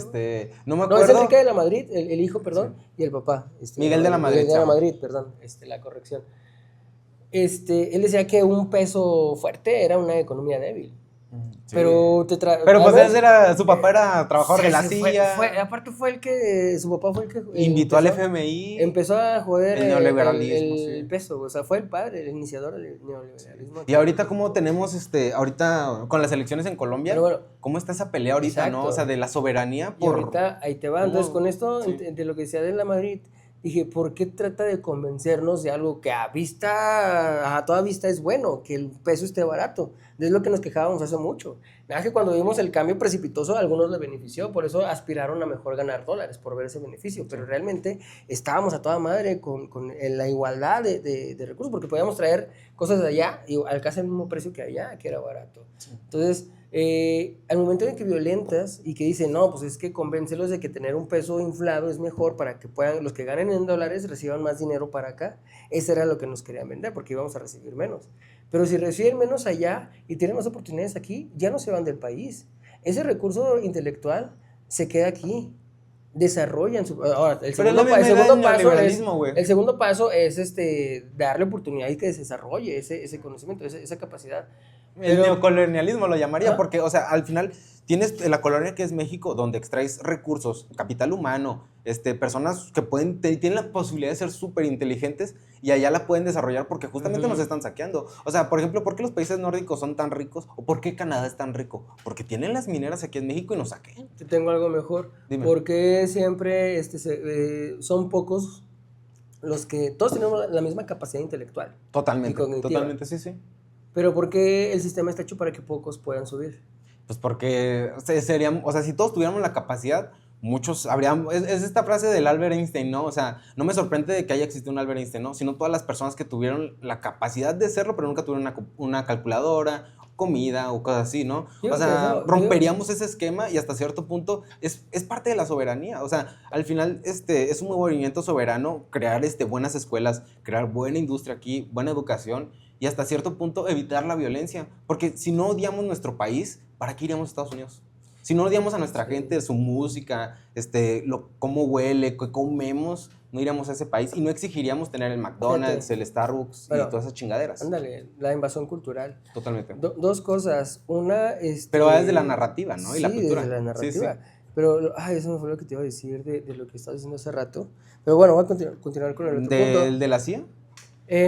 No me acuerdo. No, es Enrique de la Madrid, el hijo, perdón, sí. Y el papá. Miguel de la Madrid. Miguel de la Madrid, perdón, la corrección. Él decía que un peso fuerte era una economía débil. Sí. Pero pues su papá era trabajador de la silla. Aparte su papá fue el que invitó al FMI. Empezó a joder el neoliberalismo. el peso, o sea, fue el padre, el iniciador del neoliberalismo. Y ahorita cómo tenemos, ahorita con las elecciones en Colombia, bueno, ¿cómo está esa pelea ahorita, exacto, no? O sea, de la soberanía por... Y ahorita ahí te va, entonces con esto, sí, de lo que decía de la Madrid, dije, ¿por qué trata de convencernos de algo que a toda vista es bueno, que el peso esté barato? Es lo que nos quejábamos hace mucho. Nada que cuando vimos el cambio precipitoso, a algunos les benefició, por eso aspiraron a mejor ganar dólares, por ver ese beneficio, pero realmente estábamos a toda madre con la igualdad de recursos, porque podíamos traer cosas de allá y al casi el mismo precio que allá, que era barato. Entonces, al momento en que violentas y que dicen, no, pues es que convéncelos de que tener un peso inflado es mejor para que puedan, los que ganen en dólares reciban más dinero para acá, eso era lo que nos querían vender, porque íbamos a recibir menos. Pero si reciben menos allá y tienen más oportunidades aquí, ya no se van del país. Ese recurso intelectual se queda aquí. Desarrollan su... Ahora, el segundo paso es darle oportunidad y que se desarrolle ese conocimiento, esa capacidad. El neocolonialismo lo llamaría, porque, o sea, al final tienes la colonia que es México, donde extraes recursos, capital humano, personas que tienen la posibilidad de ser súper inteligentes y allá la pueden desarrollar porque justamente nos están saqueando. O sea, por ejemplo, ¿por qué los países nórdicos son tan ricos? ¿O por qué Canadá es tan rico? Porque tienen las mineras aquí en México y nos saquean. Te tengo algo mejor. Dime. Porque siempre son pocos los que todos tenemos la misma capacidad intelectual. Totalmente, sí. Pero ¿por qué el sistema está hecho para que pocos puedan subir? Pues porque si todos tuviéramos la capacidad, muchos habrían, es esta frase del Albert Einstein, ¿no? O sea, no me sorprende de que haya existido un Albert Einstein, ¿no? Sino todas las personas que tuvieron la capacidad de serlo, pero nunca tuvieron una calculadora, comida o cosas así, ¿no? O sea, romperíamos ese esquema y hasta cierto punto es parte de la soberanía. O sea, al final es un movimiento soberano crear buenas escuelas, crear buena industria aquí, buena educación y hasta cierto punto evitar la violencia. Porque si no odiamos nuestro país, ¿para qué iríamos a Estados Unidos? Si no odiamos a nuestra gente, su música, cómo huele, qué comemos, no iríamos a ese país y no exigiríamos tener el McDonald's, el Starbucks y todas esas chingaderas. Ándale, la invasión cultural. Totalmente. Dos cosas. Una, Pero va desde la narrativa, ¿no? Y la sí, cultura. desde la narrativa. Sí. Pero, eso me fue lo que te iba a decir de lo que estabas diciendo hace rato. Pero bueno, voy a continuar con el otro punto. ¿El de la CIA?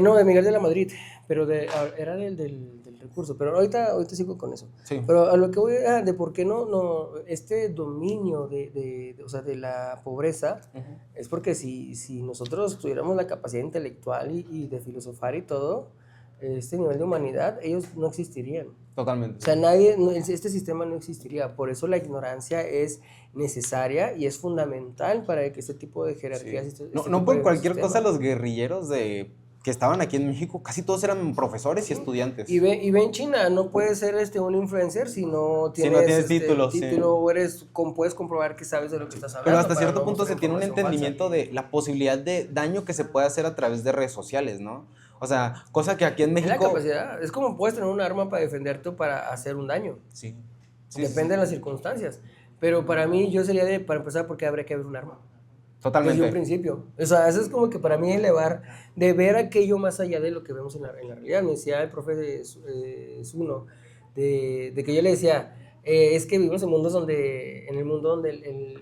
No, de Miguel de la Madrid, pero era del recurso, pero ahorita sigo con eso. Sí. Pero a lo que voy de por qué no este dominio o sea, de la pobreza, es porque si nosotros tuviéramos la capacidad intelectual y de filosofar y todo, este nivel de humanidad, ellos no existirían. Totalmente. O sea, este sistema no existiría. Por eso la ignorancia es necesaria y es fundamental para que este tipo de jerarquías... Sí. No por cualquier cosa los guerrilleros que estaban aquí en México, casi todos eran profesores y estudiantes. Y ve en China, no puedes ser un influencer si no tienes título, o puedes comprobar que sabes de lo que estás hablando. Pero hasta cierto punto se tiene un entendimiento de la posibilidad de daño que se puede hacer a través de redes sociales, ¿no? O sea, cosa que aquí en México... Es la capacidad, es como puedes tener un arma para defenderte o para hacer un daño. Sí. Depende de las circunstancias. Pero para mí, yo sería para empezar, porque habría que haber un arma. Totalmente. Desde un principio. O sea, eso es como que para mí de ver aquello más allá de lo que vemos en la realidad. Me decía el profe Zuno, de que yo le decía, es que vivimos en el mundo donde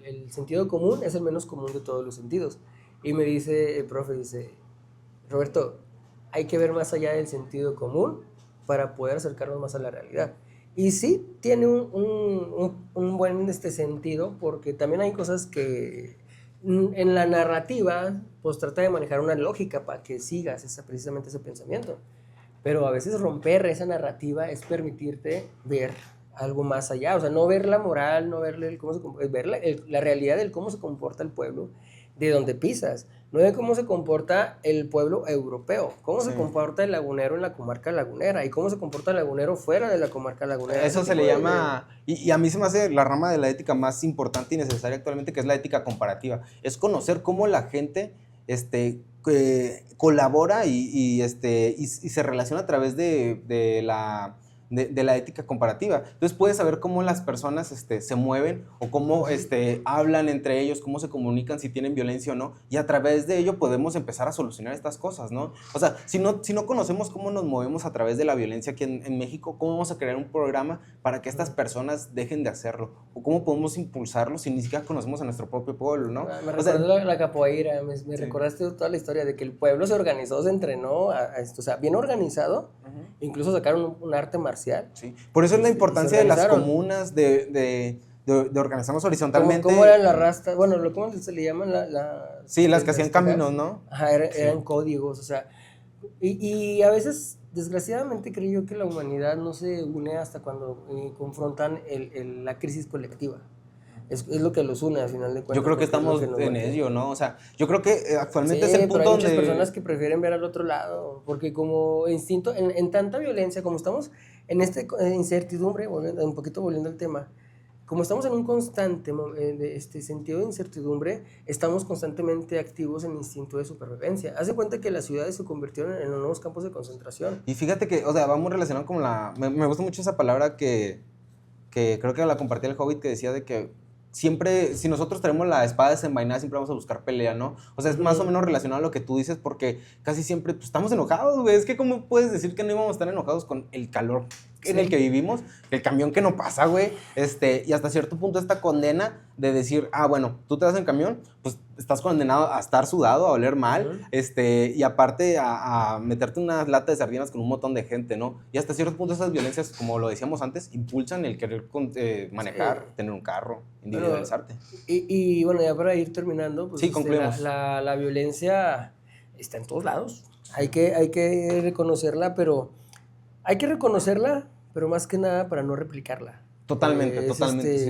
el sentido común es el menos común de todos los sentidos. Y me dice el profe, Roberto, hay que ver más allá del sentido común para poder acercarnos más a la realidad. Y sí, tiene un buen sentido, porque también hay cosas que en la narrativa pues trata de manejar una lógica para que sigas precisamente ese pensamiento, pero a veces romper esa narrativa es permitirte ver algo más allá, o sea, no ver la moral, no ver ver la realidad del cómo se comporta el pueblo de donde pisas, no de cómo se comporta el pueblo europeo, cómo se comporta el lagunero en la comarca lagunera y cómo se comporta el lagunero fuera de la comarca lagunera. Eso se le llama, y a mí se me hace la rama de la ética más importante y necesaria actualmente, que es la ética comparativa. Es conocer cómo la gente colabora y se relaciona a través de la ética comparativa. Entonces puedes saber cómo las personas se mueven o cómo hablan entre ellos, cómo se comunican, si tienen violencia o no, y a través de ello podemos empezar a solucionar estas cosas, ¿no? O sea, si no conocemos cómo nos movemos a través de la violencia aquí en México, ¿cómo vamos a crear un programa para que estas personas dejen de hacerlo? ¿O cómo podemos impulsarlo si ni siquiera conocemos a nuestro propio pueblo, ¿no? Me recordaste la capoeira, me recordaste toda la historia de que el pueblo se organizó, se entrenó a esto, o sea, bien organizado, incluso sacaron un arte marcial. Sí. Por eso es la importancia de las comunas, de organizarnos horizontalmente. ¿Cómo eran las rastas? Bueno, ¿cómo se le llaman? Sí, las que hacían caminos, ¿no? Ajá, eran códigos, o sea, y a veces, desgraciadamente, creo yo que la humanidad no se une hasta cuando confrontan la crisis colectiva. Es lo que los une al final de cuentas. Yo creo que estamos en ello, ¿no? O sea, yo creo que actualmente es el punto pero hay muchas donde... personas que prefieren ver al otro lado, porque como instinto, en tanta violencia, como estamos en incertidumbre, un poquito volviendo al tema, como estamos en un constante sentido de incertidumbre, estamos constantemente activos en el instinto de supervivencia. Haz de cuenta que las ciudades se convirtieron en los nuevos campos de concentración. Y fíjate que, o sea, vamos relacionado con me gusta mucho esa palabra que creo que la compartí el Hobbit, que decía de que siempre, si nosotros tenemos la espada desenvainada, siempre vamos a buscar pelea, ¿no? O sea, es más o menos relacionado a lo que tú dices, porque casi siempre pues, estamos enojados, güey. Es que ¿cómo puedes decir que no íbamos a estar enojados con el calor en el que vivimos, el camión que no pasa, güey, y hasta cierto punto esta condena de decir, bueno, tú te vas en camión, pues estás condenado a estar sudado, a oler mal, y aparte a meterte una lata de sardinas con un montón de gente, ¿no? Y hasta cierto punto esas violencias, como lo decíamos antes, impulsan el querer manejar, tener un carro, individualizarte. Y bueno, ya para ir terminando, pues sí, concluimos. La violencia está en todos lados. Hay que reconocerla, pero más que nada para no replicarla. Totalmente,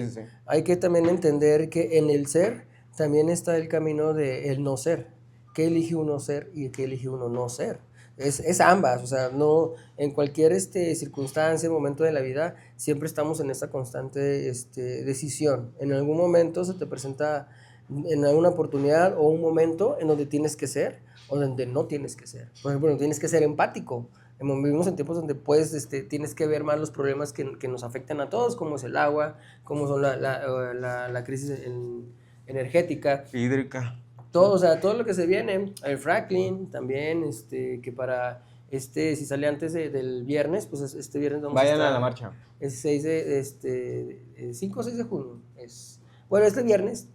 sí. Hay que también entender que en el ser también está el camino del no ser. ¿Qué elige uno ser y qué elige uno no ser? Es ambas, o sea, no, en cualquier circunstancia, momento de la vida, siempre estamos en esta constante decisión. En algún momento se te presenta en alguna oportunidad o un momento en donde tienes que ser o donde no tienes que ser. Por ejemplo, tienes que ser empático. Vivimos en tiempos donde tienes que ver más los problemas que nos afectan a todos, como es el agua, como son la crisis energética. Hídrica. Todo, o sea, todo lo que se viene, el fracking también, que para, si sale antes del viernes, pues este viernes vamos Vayan a la marcha. Es 5 o 6 de junio, bueno, este viernes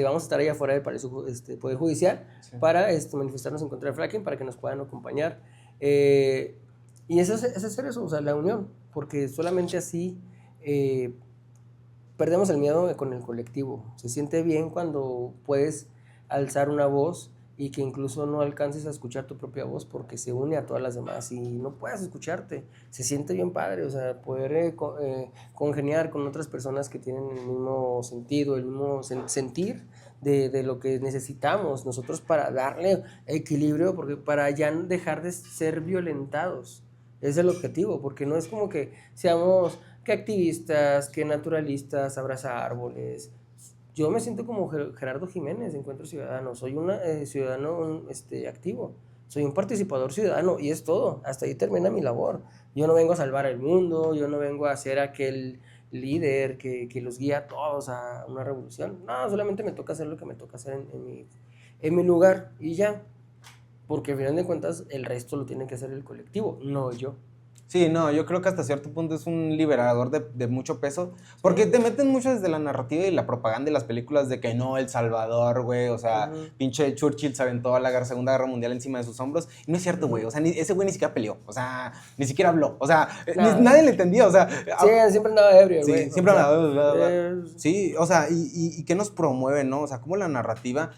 vamos a estar allá afuera del Palacio Poder Judicial para manifestarnos en contra del fracking, para que nos puedan acompañar. Y es hacer eso, o sea, la unión, porque solamente así perdemos el miedo con el colectivo. Se siente bien cuando puedes alzar una voz y que incluso no alcances a escuchar tu propia voz porque se une a todas las demás y no puedas escucharte. Se siente bien padre, o sea, poder congeniar con otras personas que tienen el mismo sentido, el mismo sentir de lo que necesitamos nosotros para darle equilibrio, porque para ya dejar de ser violentados. Es el objetivo, porque no es como que seamos que activistas, que naturalistas, abraza árboles. Yo me siento como Gerardo Jiménez, Encuentro Ciudadano. Soy un ciudadano activo. Soy un participador ciudadano y es todo. Hasta ahí termina mi labor. Yo no vengo a salvar el mundo, yo no vengo a ser aquel líder que los guía a todos a una revolución. No, solamente me toca hacer lo que me toca hacer en mi lugar y ya. Porque al final de cuentas el resto lo tiene que hacer el colectivo, no yo. Sí, no, yo creo que hasta cierto punto es un liberador de mucho peso, porque te meten mucho desde la narrativa y la propaganda de las películas de que no, El Salvador, güey, o sea, pinche Churchill se aventó a la Segunda Guerra Mundial encima de sus hombros, y no es cierto, güey, o sea, ese güey ni siquiera peleó, o sea, ni siquiera habló, o sea, nadie le entendía, o sea... Sí, siempre andaba ebrio, güey. Sí, siempre andaba ebrio. Sí, o sea, y ¿qué nos promueve, no? O sea, como la narrativa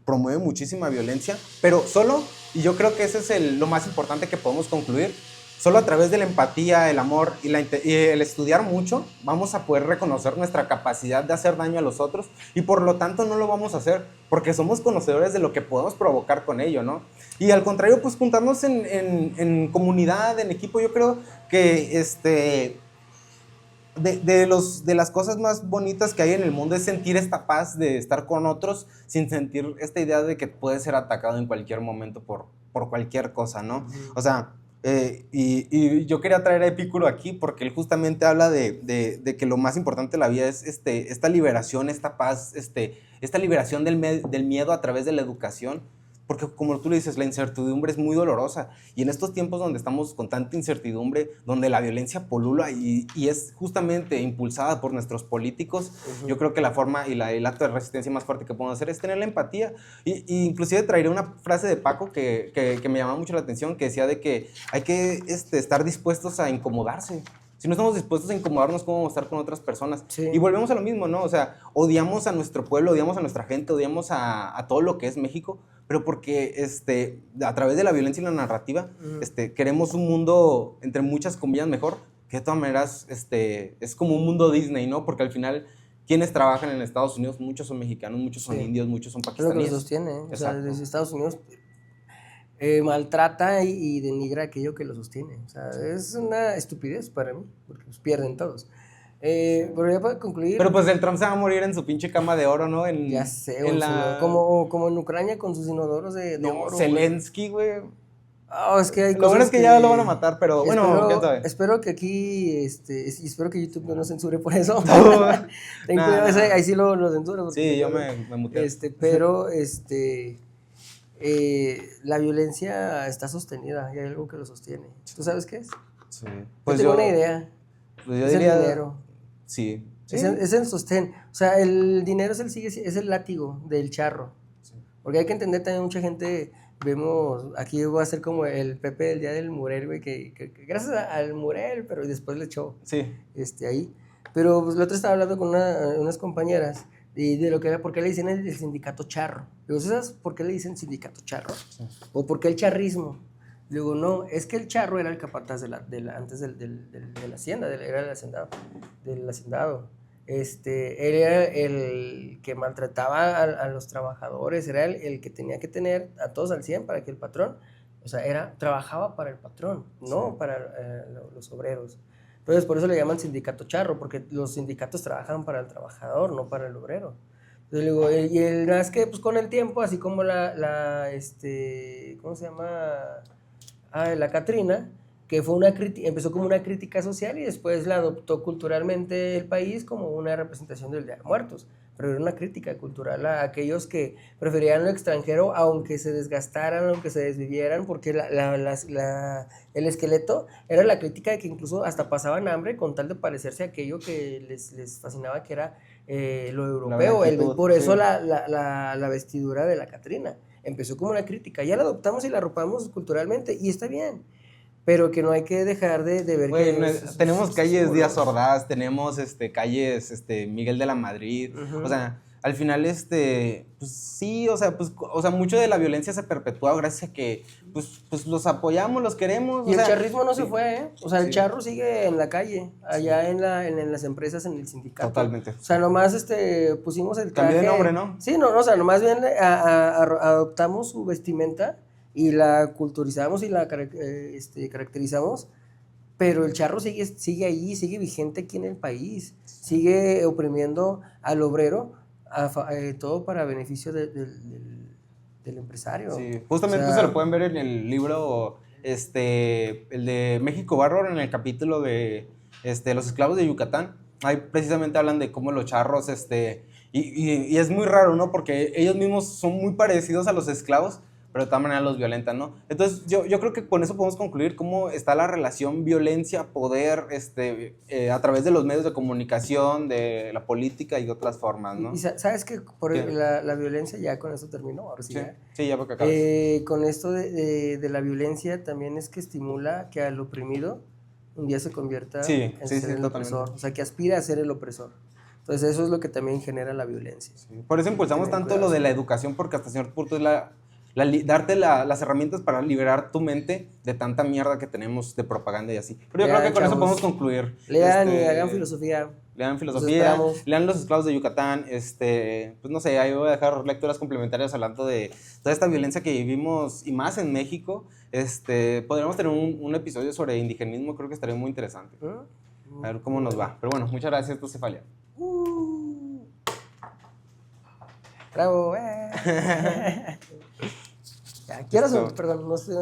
promueve muchísima violencia, pero solo, y yo creo que ese es lo más importante que podemos concluir, solo a través de la empatía, el amor y el estudiar mucho vamos a poder reconocer nuestra capacidad de hacer daño a los otros y por lo tanto no lo vamos a hacer porque somos conocedores de lo que podemos provocar con ello, ¿no? Y al contrario, pues juntarnos en comunidad, en equipo, yo creo que de las cosas más bonitas que hay en el mundo es sentir esta paz de estar con otros sin sentir esta idea de que puedes ser atacado en cualquier momento por cualquier cosa, ¿no? O sea... y yo quería traer a Epicuro aquí porque él justamente habla de que lo más importante de la vida es esta liberación, esta paz, esta liberación del miedo a través de la educación, porque como tú le dices, la incertidumbre es muy dolorosa y en estos tiempos donde estamos con tanta incertidumbre, donde la violencia polula y es justamente impulsada por nuestros políticos, yo creo que la forma y el acto de resistencia más fuerte que podemos hacer es tener la empatía y inclusive traeré una frase de Paco que me llamaba mucho la atención, que decía de que hay que estar dispuestos a incomodarse. Si no estamos dispuestos a incomodarnos, ¿cómo vamos a estar con otras personas? Sí. Y volvemos a lo mismo, ¿no? O sea, odiamos a nuestro pueblo, odiamos a nuestra gente, odiamos a todo lo que es México, pero porque a través de la violencia y la narrativa queremos un mundo, entre muchas comillas, mejor, que de todas maneras es como un mundo Disney, ¿no? Porque al final, quienes trabajan en Estados Unidos, muchos son mexicanos, muchos son indios, muchos son pakistaníes. Es lo que lo sostiene, o sea, desde Estados Unidos... maltrata y denigra aquello que lo sostiene. O sea, es una estupidez para mí, porque pues pierden todos. Pero ya para concluir... Pero pues el Trump se va a morir en su pinche cama de oro, ¿no? Ya sé, como en Ucrania con sus inodoros de oro. Zelensky, güey. Oh, es que hay lo bueno es que ya lo van a matar, pero bueno, ¿quién sabe? Espero que aquí, y espero que YouTube no nos censure por eso. Ten cuidado, ahí sí lo censuro. Sí, yo me muteé. Pero, la violencia está sostenida y hay algo que lo sostiene. ¿Tú sabes qué es? Sí. Pues tengo una idea. Pues yo Es diría, el dinero. sí. Es el sostén. O sea, el dinero es el látigo del charro. Sí. Porque hay que entender también mucha gente, vemos, aquí voy a ser como el Pepe del día del Murel, güey, que gracias al Murel, pero después le echó Sí. ahí. Pero pues la otra estaba hablando con unas compañeras de lo que era, por qué le dicen el sindicato charro. Digo, ¿sabes por qué le dicen sindicato charro? Sí. ¿O por qué el charrismo? Digo, no, es que el charro era el capataz antes de la hacienda, era el hacendado, del hacendado. Él era el que maltrataba a los trabajadores, era el que tenía que tener a todos al 100 para que el patrón, o sea, trabajaba para el patrón, no Sí. para los obreros. Entonces, por eso le llaman sindicato charro, porque los sindicatos trabajan para el trabajador, no para el obrero. Entonces, digo, y el es que, pues, con el tiempo, así como ¿cómo se llama? La Catrina, que fue empezó como una crítica social y después la adoptó culturalmente el país como una representación del Día de Muertos. Pero era una crítica cultural a aquellos que preferían lo extranjero, aunque se desgastaran, aunque se desvivieran, porque el esqueleto era la crítica de que incluso hasta pasaban hambre con tal de parecerse a aquello que les fascinaba, que era lo europeo. Por eso sí. la vestidura de la Catrina empezó como una crítica. Ya la adoptamos y la arropamos culturalmente, y está bien. Pero que no hay que dejar de ver Güey, que tenemos calles símbolo. Díaz Ordaz, tenemos calles Miguel de la Madrid. Ujú. O sea, al final pues sí, o sea, mucho de la violencia se perpetúa gracias a que pues los apoyamos, los queremos. Y o el sea, charrismo no sí, se fue, ¿eh? O sea, el sí, charro sigue en la calle, allá en las empresas, en el sindicato. totalmente. O sea, nomás pusimos el traje. Cambió de nombre, ¿no? Sí, no, o sea, nomás bien adoptamos su vestimenta y la culturizamos y la caracterizamos, pero el charro sigue ahí, sigue vigente aquí en el país, sigue oprimiendo al obrero, todo para beneficio del empresario. Sí, justamente O sea, se lo pueden ver en el libro, el de México Bárbaro, en el capítulo de los esclavos de Yucatán. Ahí precisamente hablan de cómo los charros, y es muy raro, ¿no? Porque ellos mismos son muy parecidos a los esclavos, pero de todas maneras los violentan, ¿no? Entonces yo creo que con eso podemos concluir cómo está la relación violencia-poder a través de los medios de comunicación, de la política y de otras formas, ¿no? y sabes que ¿Qué? la violencia, ya con eso terminó, ahora sí. Sí, Ya. sí, ya porque acabas. Con esto de la violencia también es que estimula que al oprimido un día se convierta Sí, en sí, ser sí, el totalmente. opresor, o sea, que aspira a ser el opresor. Entonces eso es lo que también genera la violencia. Sí, por eso impulsamos Tener tanto cuidado, lo de sí. la educación, porque hasta cierto punto es darte las herramientas para liberar tu mente de tanta mierda que tenemos de propaganda y así. Pero yo creo Lean, que con eso chavos. podemos concluir. Lean y hagan filosofía. Lean Los filosofía, esperamos. lean Los Esclavos de Yucatán, pues no sé, ahí voy a dejar lecturas complementarias hablando de toda esta violencia que vivimos, y más en México. Podríamos tener un episodio sobre indigenismo, creo que estaría muy interesante. A ver cómo nos va. Pero bueno, muchas gracias, Cefalia. Bravo. Ya, perdón, no estoy